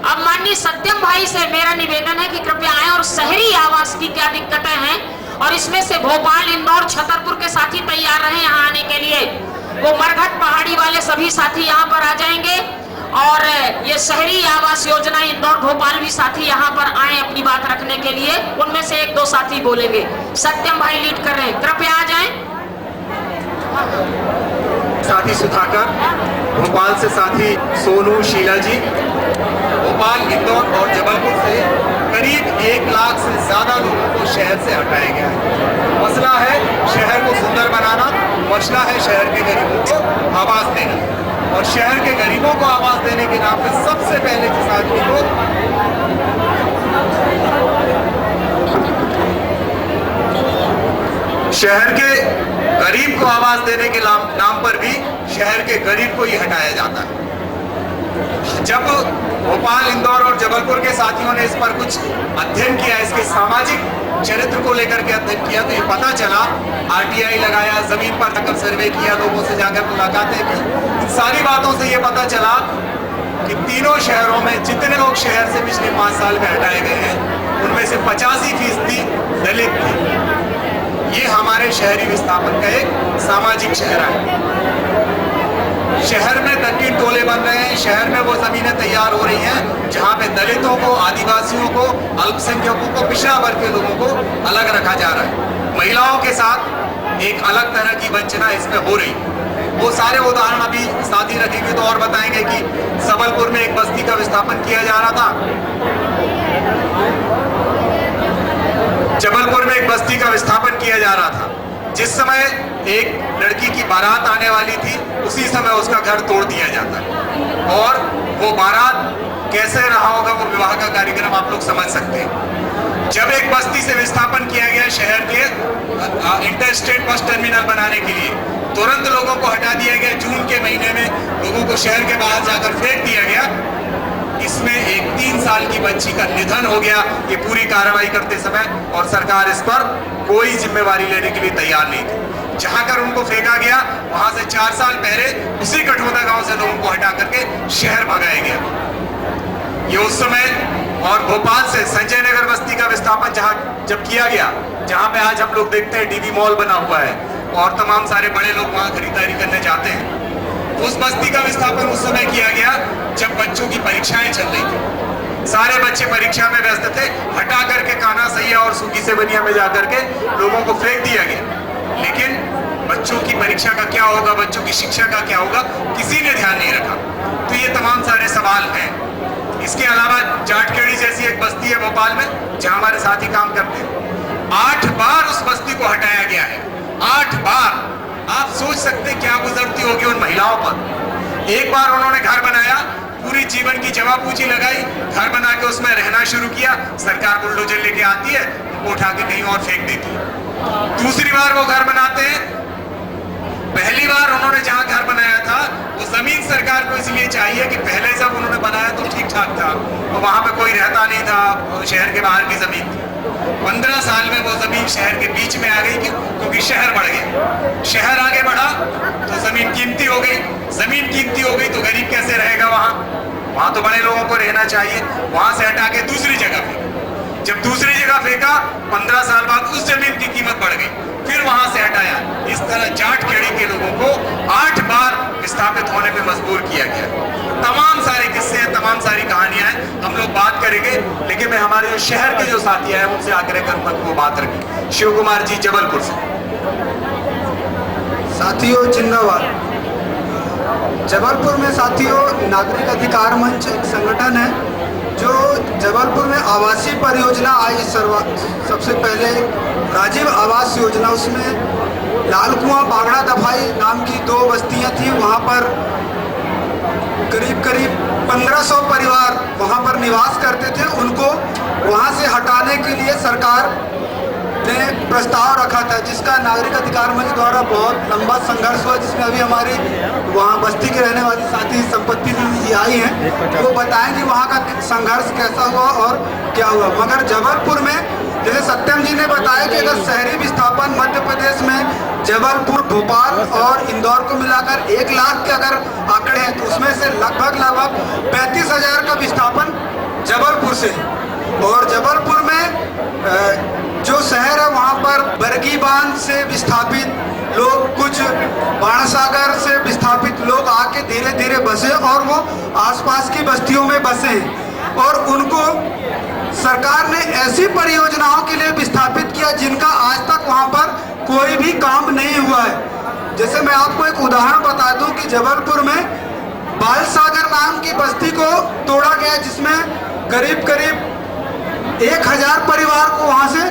अब माननीय सत्यम भाई से मेरा निवेदन है कि कृपया आए और शहरी आवास की क्या दिक्कतें हैं और इसमें से भोपाल, इंदौर, छतरपुर के साथी तैयार रहे यहाँ आने के लिए। वो मरघट पहाड़ी वाले सभी साथी यहाँ पर आ जाएंगे और ये शहरी आवास योजना इंदौर, भोपाल भी साथी यहाँ पर आए अपनी बात रखने के लिए। उनमें से 1-2 साथी बोलेंगे। सत्यम भाई लीड कर रहे हैं, कृपया आ जाएं। साथी सुधाकर, भोपाल से साथी सोनू, शीला जी, भोपाल, इंदौर और जबलपुर से करीब 1 लाख से ज्यादा लोगों को शहर से हटाया गया है। मसला है शहर को सुंदर बनाना, मसला है शहर के गरीबों को आवाज देना और शहर के गरीबों को आवाज देने के नाम पे सबसे पहले जिस आदमी को शहर के गरीब को आवाज देने के नाम पर भी शहर के गरीब को ही हटाया जाता है। जब भोपाल, इंदौर और जबलपुर के साथियों ने इस पर कुछ अध्ययन किया, इसके सामाजिक चरित्र को लेकर के अध्ययन किया, तो ये पता चला, आरटीआई लगाया, जमीन पर जाकर सर्वे किया, लोगों से जाकर मुलाकातें की, इन सारी बातों से ये पता चला कि तीनों शहरों में जितने लोग शहर से पिछले 5 साल में हटाए गए हैं उनमें से 85% दलित थे। ये हमारे शहरी विस्थापन का एक सामाजिक चेहरा है। शहर में दक्षिण टोले बन रहे हैं, शहर में वो जमीनें तैयार हो रही हैं जहां पे दलितों को, आदिवासियों को, अल्पसंख्यकों को, पिछड़ा वर्ग के लोगों को अलग रखा जा रहा है। महिलाओं के साथ एक अलग तरह की वंचना इसमें हो रही है। वो सारे उदाहरण अभी साथी रखेंगे तो और बताएंगे कि सबलपुर में एक बस्ती का विस्थापन किया जा रहा था, जबलपुर में एक बस्ती का विस्थापन किया जा रहा था। जिस समय एक लड़की की बारात आने वाली थी उसी समय उसका घर तोड़ दिया जाता है और वो बारात कैसे रहा होगा, वो विवाह का कार्यक्रम आप लोग समझ सकते हैं। जब एक बस्ती से विस्थापन किया गया शहर के इंटरस्टेट बस टर्मिनल बनाने के लिए, तुरंत लोगों को हटा दिया गया। जून के महीने में लोगों को शहर के बाहर जाकर फेंक दिया गया इसमें एक 3 साल की बच्ची का निधन हो गया ये पूरी कार्रवाई करते समय, और सरकार इस पर कोई जिम्मेवारी लेने के लिए तैयार नहीं थी। जहां कर उनको फेंका गया वहां से 4 साल पहले उसी कठौंदा गांव से लोगों को हटा करके शहर भगाया गया। ये उस समय, और भोपाल से संजय नगर बस्ती का विस्थापन जब किया गया, जहां पे आज हम लोग देखते हैं डीबी मॉल बना हुआ है और तमाम सारे बड़े लोग वहां खरीदारी करने जाते हैं, उस बस्ती का विस्थापन उस समय किया गया जब बच्चों की परीक्षाएं चल रही थी। सारे बच्चे परीक्षा में व्यस्त थे, हटा करके कान्हा सैया और सूखी से बनिया में जाकर के लोगों को फेंक दिया गया। लेकिन बच्चों की परीक्षा का क्या होगा, बच्चों की शिक्षा का क्या होगा, किसी ने ध्यान नहीं रखा। तो ये तमाम सारे सवाल हैं। इसके अलावा जाटखेड़ी जैसी एक बस्ती है भोपाल में जहां हमारे साथी काम करते हैं, 8 बार उस बस्ती को हटाया गया है, 8 बार। आप सोच सकते क्या गुजरती होगी उन महिलाओं पर। एक बार उन्होंने घर बनाया, पूरी जीवन की जमा पूंजी लगाई, घर बना के उसमें रहना शुरू किया, सरकार बुलडोजर लेके आती है, उनको उठा के कहीं और फेंक देती है। दूसरी बार वो घर बनाते हैं, पहली बार उन्होंने जहां घर बनाया था वो जमीन सरकार को इसलिए चाहिए कि पहले जब उन्होंने बनाया तो ठीक ठाक था और वहां पे कोई रहता नहीं था, शहर के बाहर की जमीन थी। 15 साल में वो जमीन शहर के बीच में आ गई क्योंकि शहर बढ़ गया, शहर आगे बढ़ा तो जमीन कीमती हो गई, जमीन कीमती हो गई तो गरीब कैसे रहेगा वहां तो बड़े लोगों को रहना चाहिए। वहां से हटा के दूसरी जगह फेंका, जब दूसरी जगह फेंका 15 साल बाद उस जमीन की कीमत बढ़ गई, फिर वहां से हटाया। इस तरह जाटखेड़ी के लोगों को 8 बार विस्थापित होने पे मजबूर किया गया। तमाम सारे किस्से हैं, तमाम सारी कहानियां हैं, हम लोग बात करेंगे, लेकिन मैं हमारे जो शहर के जो साथी हैं उनसे आग्रह करूंगा कि वो बात रखें। शिव कुमार जी जबलपुर से। साथियों जिंदाबाद। जबलपुर में साथियों नागरिक अधिकार मंच एक संगठन है जो जबलपुर में आवासीय परियोजना आई। सबसे पहले राजीव आवास योजना, उसमें लाल कुआं बागड़ा दफाई नाम की 2 बस्तियां थी, वहां पर करीब 1500 परिवार वहां पर निवास करते थे। उनको वहां से हटाने के लिए सरकार ने प्रस्ताव रखा था, जिसका नागरिक अधिकार मंच द्वारा बहुत लंबा संघर्ष हुआ, जिसमें अभी हमारी वहाँ बस्ती के रहने वाली साथी संपत्ति जी आई हैं, वो बताएंगे वहाँ का संघर्ष कैसा हुआ और क्या हुआ। मगर जबलपुर में जैसे सत्यम जी ने बताया कि अगर शहरी विस्थापन मध्य प्रदेश में जबलपुर, भोपाल और इंदौर को मिलाकर 1 लाख के अगर आंकड़े हैं तो उसमें से लगभग 35,000 का विस्थापन जबलपुर से। और जबलपुर में जो शहर है वहाँ पर बरगी बांध से विस्थापित लोग, कुछ बाणसागर से विस्थापित लोग आके धीरे धीरे बसे और वो आसपास की बस्तियों में बसे और उनको सरकार ने ऐसी परियोजनाओं के लिए विस्थापित किया जिनका आज तक वहाँ पर कोई भी काम नहीं हुआ है। जैसे मैं आपको एक उदाहरण बता दूं कि जबलपुर में बालसागर नाम की बस्ती को तोड़ा गया, जिसमें करीब 1000 परिवार को वहाँ से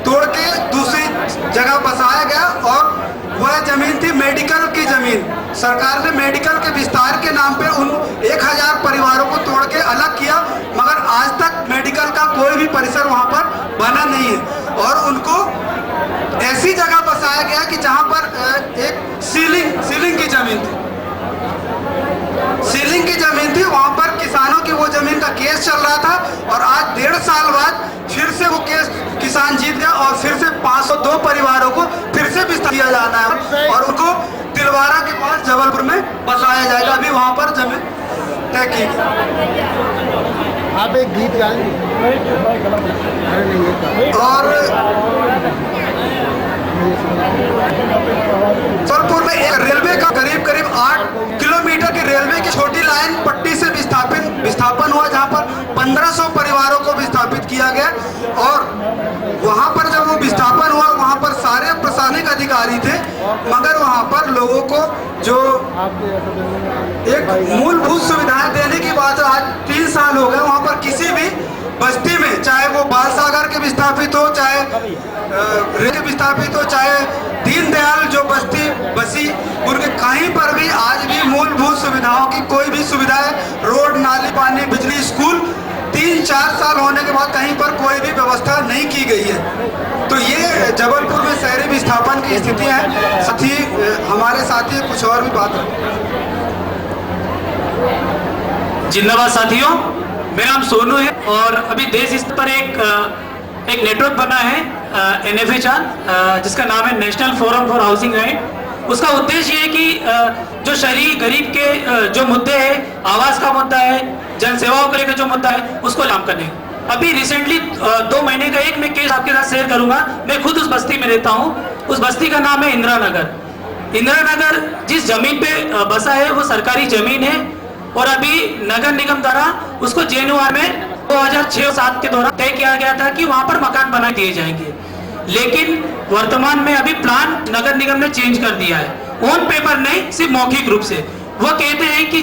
तोड़ के दूसरी जगह बसाया गया और वह जमीन थी मेडिकल की जमीन। सरकार ने मेडिकल के विस्तार के नाम पे उन 1000 परिवारों को तोड़ के अलग किया, मगर आज तक मेडिकल का कोई भी परिसर वहाँ पर बना नहीं है। और उनको ऐसी जगह बसाया गया कि जहाँ पर एक सीलिंग की जमीन थी, सीलिंग की जमीन थी, वहाँ पर किसानों की वो जमीन का केस चल रहा था और आज 1.5 साल बाद फिर से वो केस किसान जीत गया और फिर से 502 परिवारों को फिर से विस्तार किया जाना है और उनको तिलवारा के पास जबलपुर में बसाया जाएगा। अभी वहाँ पर जमीन तय की। आप एक गीत गाएंगे और जबलपुर में एक रेलवे का करीब 8 किलोमीटर की रेलवे की छोटी लाइन पट्टी से विस्थापन हुआ, जहां पर 1500 परिवारों को विस्थापित किया गया। और वहां पर जब वो विस्थापन हुआ वहां पर सारे प्रशासनिक अधिकारी थे, मगर वहां पर लोगों को जो एक मूलभूत सुविधाएं देने की बात है, आज 3 साल हो गए, वहां पर किसी भी बस्ती में, चाहे वो बालसागर के विस्थापित हो, चाहे के विस्थापित हो, चाहे दीनदयाल जो बस्ती बसी, उनके कहीं पर भी आज भी मूलभूत सुविधाओं की कोई भी सुविधा है, रोड, नाली, पानी, बिजली, स्कूल, 3-4 साल होने के बाद कहीं पर कोई भी व्यवस्था नहीं की गई है। तो ये जबलपुर में शहरी विस्थापन की स्थिति है। साथ ही हमारे साथी कुछ और भी बात जिंदाबाद साथियों, मेरा नाम सोनू है और अभी देश स्तर पर एक नेटवर्क बना है NFHR, जिसका नाम है national forum for housing right. उसका उद्देश्य ये कि जो शहरी गरीब के जो मुद्दे हैं, आवास का मुद्दा है, जन सेवाओं को लेकर जो मुद्दा है, उसको काम करने। अभी रिसेंटली 2 महीने का एक मैं केस आपके साथ शेयर करूंगा। मैं खुद उस बस्ती में रहता हूँ। उस बस्ती का नाम है इंदिरा नगर। इंदिरा नगर जिस जमीन पे बसा है वो सरकारी जमीन है और अभी नगर निगम द्वारा उसको JNUR में 2006-07 के दौरान तय किया गया था कि वहां पर मकान बना दिए जाएंगे। लेकिन वर्तमान में अभी प्लान नगर निगम ने चेंज कर दिया है, ऑन पेपर नहीं, सिर्फ मौखिक रूप से। वो कहते हैं कि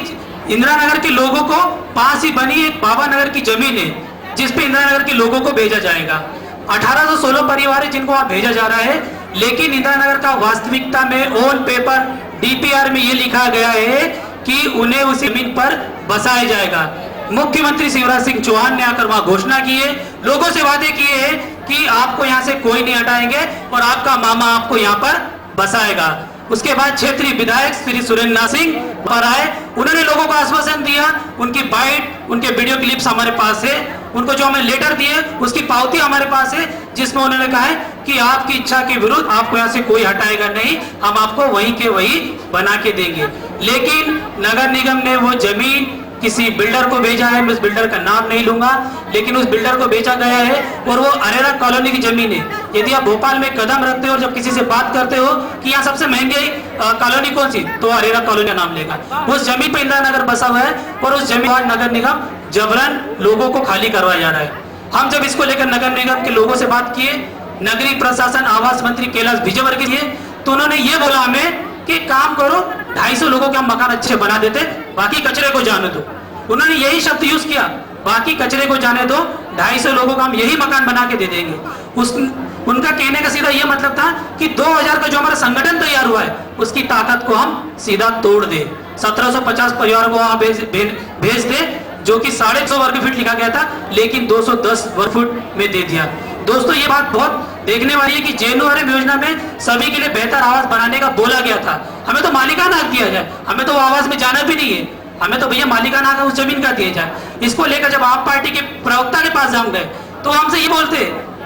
इंदिरा नगर के लोगों को पास ही बनी एक बाबा नगर की जमीन है जिसपे इंदिरा नगर के लोगों को भेजा जाएगा। 1816 परिवार है जिनको वहां भेजा जा रहा है, लेकिन इंदिरा नगर का वास्तविकता में ऑन पेपर DPR में ये लिखा गया है कि उन्हें उस जमीन पर बसाया जाएगा। मुख्यमंत्री शिवराज सिंह चौहान ने आकर वहां घोषणा की है, लोगों से वादे किए हैं कि आपको यहां से कोई नहीं हटाएंगे और आपका मामा आपको यहां पर बसाएगा। उसके बाद क्षेत्रीय विधायक श्री सुरेंद्र सिंह पर आए, उन्होंने लोगों को आश्वासन दिया। उनकी बाइट, उनके वीडियो क्लिप्स हमारे पास है, उनको जो हमें लेटर दिए उसकी पावती हमारे पास है, जिसमें उन्होंने कहा है कि आपकी इच्छा के विरुद्ध आपको यहाँ से कोई हटाएगा नहीं, हम आपको वहीं के वहीं बना के देंगे। लेकिन नगर निगम ने वो जमीन किसी बिल्डर को भेजा है, मैं उस बिल्डर का नाम नहीं लूंगा, लेकिन उस बिल्डर को बेचा गया है और वो अरेरा कॉलोनी की जमीन है। यदि आप भोपाल में कदम रखते हो, जब किसी से बात करते हो कि यहाँ सबसे महंगी कॉलोनी कौन सी, तो अरेरा कॉलोनी का नाम लेगा। उस जमीन पर इंदिरा नगर बसा हुआ है और उस जमीन पर नगर निगम जबरन लोगों को खाली करवाया जा रहा है। हम जब इसको लेकर नगर निगम के लोगों से बात किए, नगरीय प्रशासन आवास मंत्री कैलाश विजयवर्गीय जी, तो उन्होंने ये बोला हमें कि काम करो, 250 लोगों के हम मकान अच्छे बना देते, बाकी कचरे को जाने दो। उन्होंने यही शब्द यूज किया, बाकी कचरे को जाने दो, 250 लोगों को हम यही मकान बना के दे देंगे। उनका कहने का सीधा ये मतलब था कि 2000 का जो हमारा संगठन तैयार हुआ है उसकी ताकत को हम सीधा तोड़ दे। 1750 परिवार को वहां भेज दे, जो कि 150 वर्ग फीट लिखा गया था, लेकिन 210 वर्ग फीट में दे दिया। दोस्तों, ये बात बहुत देखने वाली है कि JNUR योजना में सभी के लिए बेहतर आवास बनाने का बोला गया था। हमें तो मालिकाना हक दिया जाए, हमें तो वो आवास में जाना भी नहीं है, हमें तो भैया मालिकाना हक उस जमीन का दिया जाए। इसको लेकर जब आप पार्टी के प्रवक्ता के पास हम गए तो हमसे ये बोलते,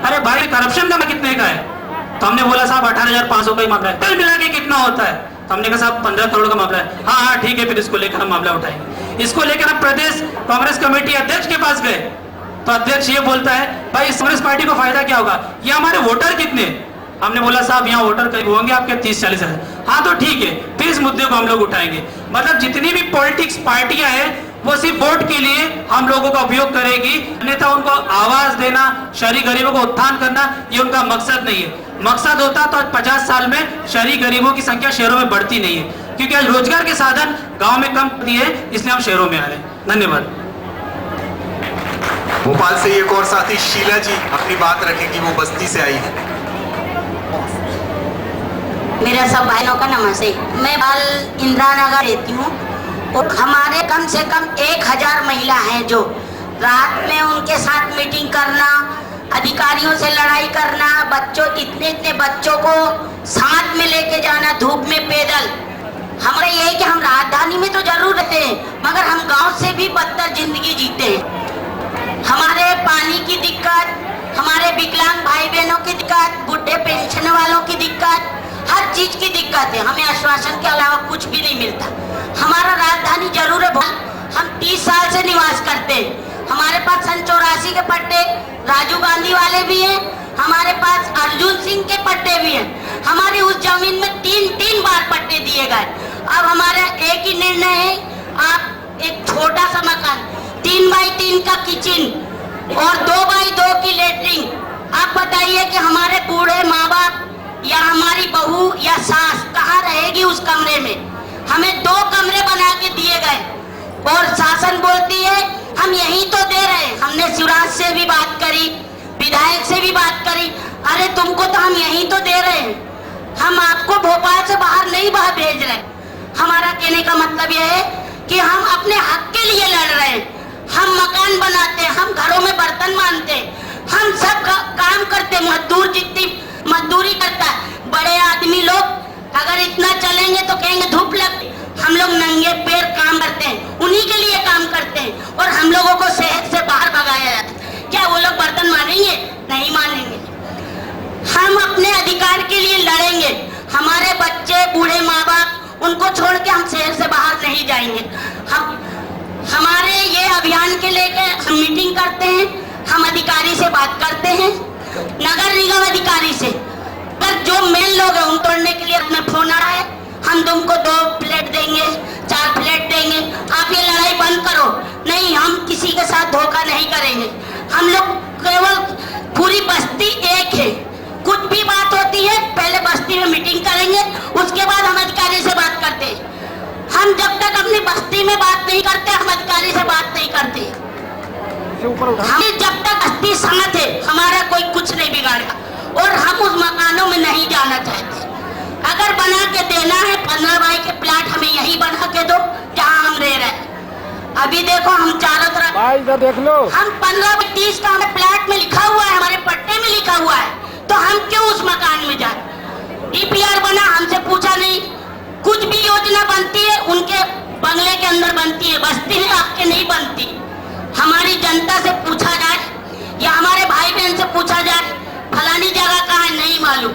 अरे भाई करप्शन का कितने का है? तो हमने बोला साहब 18,500 का ही मामला है। कल मिला के कितना होता है? तो हमने कहा साहब 15 करोड़ का मामला है। हाँ ठीक है, फिर इसको लेकर हम मामला उठाएंगे। इसको लेकर हम प्रदेश कांग्रेस कमेटी अध्यक्ष के पास गए तो अध्यक्ष ये बोलता है, भाई कांग्रेस पार्टी को फायदा क्या होगा, ये हमारे वोटर कितने? हमने बोला साहब यहाँ वोटर करीब होंगे आपके 30-40 हजार। हाँ तो ठीक है, फिर इस मुद्दे को हम लोग उठाएंगे। मतलब जितनी भी पॉलिटिक्स पार्टियां हैं वो सिर्फ वोट के लिए हम लोगों का उपयोग करेगी, अन्यथा उनको आवाज देना, शहरी गरीबों को उत्थान करना, ये उनका मकसद नहीं है। मकसद होता तो 50 साल में शहरी गरीबों की संख्या शहरों में बढ़ती नहीं है, क्योंकि आज रोजगार के साधन गांव में कम दिए, इसलिए हम शहरों में आ रहे हैं। धन्यवाद। भोपाल से एक और साथी शीला जी अपनी बात रखेंगी, वो बस्ती से आई है। मेरा सब भाइयों का नमस्ते। मैं बाल इंदिरा नगर रहती हूँ और हमारे कम से कम 1000 महिला हैं जो रात में उनके साथ मीटिंग करना, अधिकारियों से लड़ाई करना, बच्चों इतने बच्चों को साथ में लेके जाना धूप में पैदल। हमारा ये है कि हम राजधानी में तो जरूर रहते हैं, मगर हम गांव से भी बदतर जिंदगी जीते हैं। हमारे पानी की दिक्कत, हमारे विकलांग भाई बहनों की दिक्कत, बुढ़े पेंशन वालों की दिक्कत, हर चीज की दिक्कत है। हमें आश्वासन के अलावा कुछ भी नहीं मिलता। हमारा राजधानी जरूर है, हम 30 साल से निवास करते हैं। हमारे पास सन 84 के पट्टे राजीव गांधी वाले भी हैं, हमारे पास अर्जुन सिंह के पट्टे भी हैं। हमारी उस जमीन में 3 बार पट्टे दिए गए। अब हमारा एक ही निर्णय है, आप एक छोटा सा मकान 3 बाई 3 का किचन और 2 बाई 2 की लेटरिन, आप बताइए कि हमारे बूढ़े माँ बाप या हमारी बहू या सास कहाँ रहेगी उस कमरे में? हमें 2 कमरे बना के दिए गए और शासन बोलती है हम यहीं तो दे रहे हैं। हमने शिवराज से भी बात करी, विधायक से भी बात करी, अरे तुमको तो हम यहीं तो दे रहे हैं, हम आपको भोपाल से बाहर नहीं भेज रहे। हमारा कहने का मतलब यह है कि हम अपने हक के लिए लड़ रहे हैं। हम मकान बनाते हैं, हम घरों में बर्तन मानते हैं, हम सब काम करते, मजदूर जितनी मजदूरी करता है। बड़े आदमी लोग अगर इतना चलेंगे तो कहेंगे धूप लगती, हम लोग नंगे पैर काम करते हैं, उन्हीं के लिए काम करते हैं। हमारे बच्चे, बूढ़े माँ बाप, उनको छोड़ के हम शहर से बाहर नहीं जाएंगे। हमारे ये अभियान के लेके हम मीटिंग करते हैं, हम अधिकारी से बात करते हैं, नगर निगम अधिकारी से। पर जो मेन लोग हैं उन तोड़ने के लिए हमें फोन आ रहा है, हम तुमको 2 प्लेट देंगे, 4 प्लेट देंगे, आप ये लड़ाई बंद करो। नहीं, हम किसी के साथ धोखा नहीं करेंगे। हम लोग केवल पूरी बस्ती एक है। कुछ भी बात होती है पहले बस्ती में मीटिंग करेंगे, उसके बाद हम अधिकारी से बात करते हैं। हम जब तक अपनी बस्ती में बात नहीं करते, हम अधिकारी से बात नहीं करते। हमें जब तक बस्ती संगत है, हमारा कोई कुछ नहीं बिगाड़ेगा। और हम उस मकानों में नहीं जाना चाहते। अगर बना के देना है 15 बाई के प्लाट, हमें यही बना के दो जहाँ हम रह रहे हैं। अभी देखो हम चारों तरफ देख लो, हम 15 बाई 30 का हमें प्लाट में लिखा हुआ है, हमारे पट्टे में लिखा हुआ है, तो हम क्यों उस मकान में जाए? DPR बना, हमसे पूछा नहीं। कुछ भी योजना बनती है उनके बंगले के अंदर बनती है, बस्ती में आपके नहीं बनती। हमारी जनता से पूछा जाए या हमारे भाई बहन से पूछा जाए फलानी जगह कहाँ है, नहीं मालूम।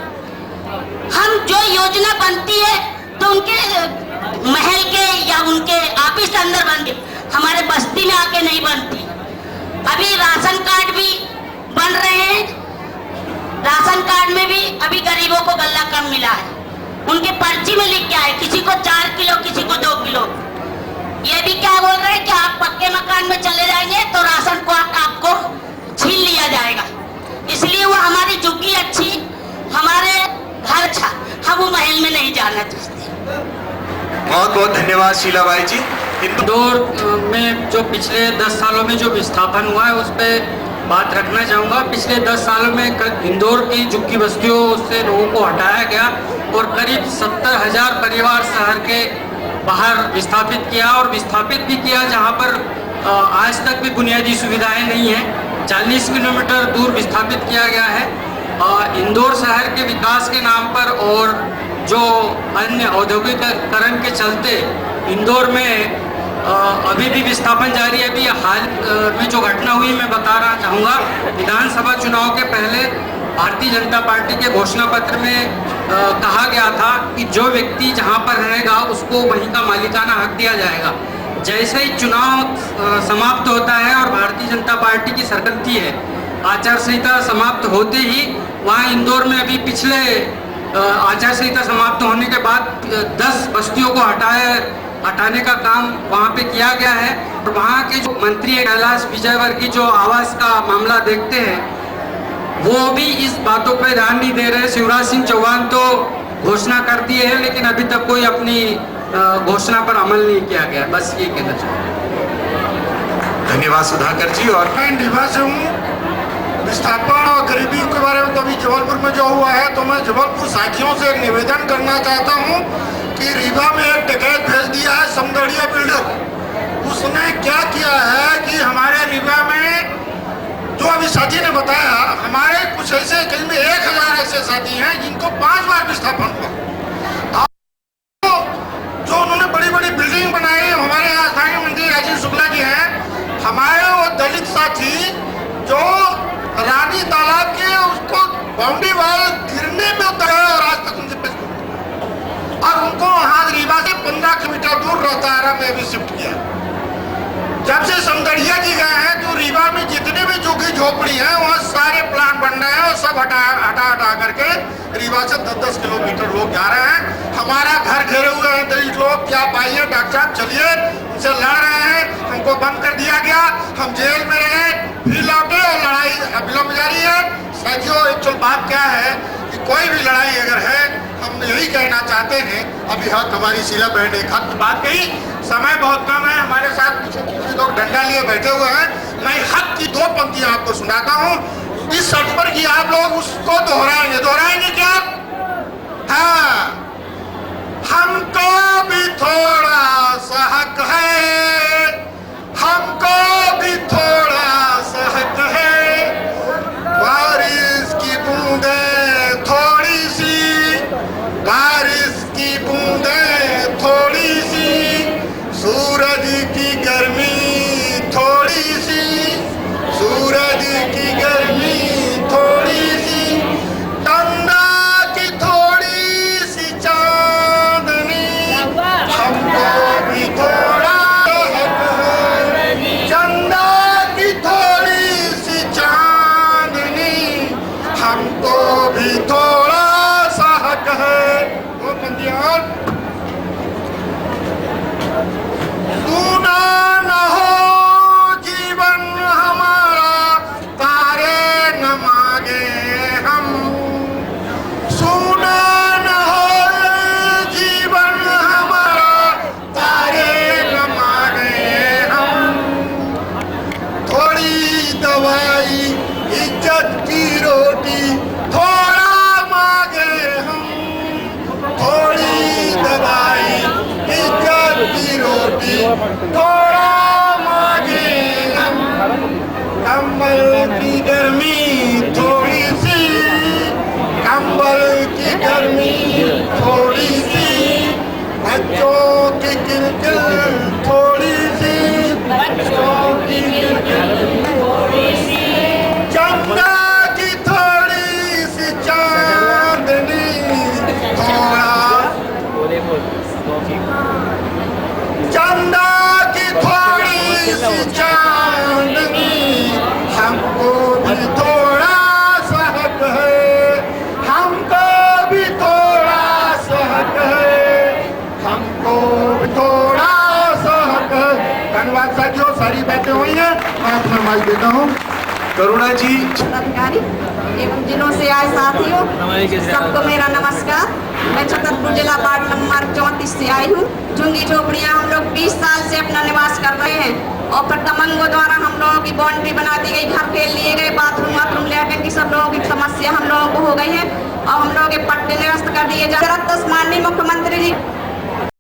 हम जो योजना बनती है तो उनके महल के या उनके ऑफिस के अंदर बनती, हमारे बस्ती में आके नहीं बनती। अभी राशन कार्ड भी बन रहे हैं, राशन कार्ड में भी अभी गरीबों को गल्ला कम मिला है। उनके पर्ची में लिख क्या है, किसी को 4 किलो, किसी को 2 किलो। ये भी क्या बोल रहे हैं कि आप पक्के मकान में चले जाएंगे तो राशन को आपको छीन लिया जाएगा। इसलिए वो हमारी झुग्गी अच्छी, हमारे घर अच्छा, हम वो महल में नहीं जाना चाहते। बहुत बहुत धन्यवाद शीलाबाई जी। इंदौर में जो पिछले 10 सालों में जो विस्थापन हुआ है उस पर बात रखना चाहूँगा। पिछले 10 सालों में इंदौर की झुग्गी बस्तियों से लोगों को हटाया गया और करीब 70,000 परिवार शहर के बाहर विस्थापित किया, और विस्थापित भी किया जहाँ पर आज तक भी बुनियादी सुविधाएं नहीं हैं। 40 किलोमीटर दूर विस्थापित किया गया है। इंदौर शहर के विकास के नाम पर और जो अन्य औद्योगिकरण के चलते इंदौर में अभी भी विस्थापन जारी है। अभी हाल में जो घटना हुई मैं बताना चाहूँगा। विधानसभा चुनाव के पहले भारतीय जनता पार्टी के घोषणा पत्र में कहा गया था कि जो व्यक्ति जहाँ पर रहेगा उसको वहीं का मालिकाना हक दिया जाएगा। जैसे ही चुनाव समाप्त होता है और भारतीय जनता पार्टी की सरगर्मी है, आचार संहिता समाप्त होते ही वहाँ इंदौर में अभी पिछले आचार संहिता समाप्त होने के बाद 10 बस्तियों को हटाने का काम वहाँ पे किया गया है। और वहाँ के जो मंत्री कैलाश विजयवर्गीय जो आवास का मामला देखते हैं वो भी इस बातों पे ध्यान नहीं दे रहे। शिवराज सिंह चौहान तो घोषणा कर दिए है लेकिन अभी तक कोई अपनी घोषणा पर अमल नहीं किया गया। बस ये कहना चाहूँगा। धन्यवाद सुधाकर जी। और मैं रीवा से हूँ। विस्थापन और गरीबी के बारे में तो अभी जबलपुर में जो हुआ है, तो मैं जबलपुर साथियों से एक निवेदन करना चाहता हूँ कि रीवा में एक डकैत भेज दिया है समदड़िया बिल्डर। उसने क्या किया है कि हमारे रीवा में जो अभी साथी ने बताया, हमारे कुछ ऐसे करीब 1000 ऐसे साथी हैं जिनको 5 बार विस्थापन हुआ। जो उन्होंने बड़ी बड़ी बिल्डिंग बनाई, हमारे यहाँ स्थानीय मंत्री राजीव शुक्ला जी हैं, हमारे वो दलित साथी जो रानी तालाब के उसको बाउंड्री वाल गिरने पे उतर गए और आज तक उनसे और उनको वहां रीवा से 15 किलोमीटर दूर रोहतारा में भी शिफ्ट किया। जब से समदड़िया जी गए हैं तो रीवा में जितने भी झुग्गी झोपड़ी हैं वहाँ सारे प्लाट बन रहे हैं और सब हटा करके रीवा से 10-10 किलोमीटर लोग जा रहे हैं। हमारा घर घेरे हुए हैं दलित लोग, क्या पाइए डॉक्टर साहब, चलिए, उनसे लड़ रहे हैं, हमको बंद कर दिया गया, हम जेल में रहे, फिर लौटे और लड़ाई विलंब जारी है। साथियों, एक्चुअल बात क्या है कि कोई भी लड़ाई अगर है, हम यही कहना चाहते हैं। अभी हक हमारी शीला बहन एक हक बात कही, समय बहुत कम है, हमारे साथ कुछ लोग डंडा लिए बैठे हुए हैं। मैं हक की 2 पंक्तियां आपको सुनाता हूँ। इस शर्त पर कि आप लोग उसको दोहराएंगे क्या? हाँ, हमको भी थोड़ा सा हक है, हमको भी थोड़ा सा हक है, बारिश की बूंदें थोड़ी सी, बारिश की बूंदें थोड़ी सी, सूरज की गर्मी थोड़ी सी, सूरज की गर्मी थोड़ी सी, गंगा की थोड़ी सी थोड़ा मुझे कंबल की गर्मी थोड़ी सी, कंबल की गर्मी थोड़ी सी, बच्चों की किलकिल थोड़ी सी, बच्चों की किलकिल थोड़ी सी, चंदा की थोड़ी सी चांदनी, थोड़ा चंदा की थोड़ी सी चांदनी, हमको भी थोड़ा सा हक है, हमको भी थोड़ा सा हक है, हमको भी थोड़ा सा हक है। धन्यवाद साथियों, सारी बातें हुई हैं, मैं अपना माइक देता हूँ। करुणा जी अधिकारी एवं जिलों से आए साथियों, सबको मेरा नमस्कार। मैं छतरपुर जिला वार्ड नंबर 34 से आई हूँ। झुंगी झोपड़ियाँ हम लोग 20 साल से अपना निवास कर रहे हैं और प्रतमंगों द्वारा हम लोगों की बाउंड्री बना दी गई, घर खेल लिए गए, बाथरूम लैट्रिन की सब लोगों की समस्या हम लोगों को हो गई है और हम लोग के पट्टे निरस्त कर दिए जा रहे। माननीय मुख्यमंत्री जी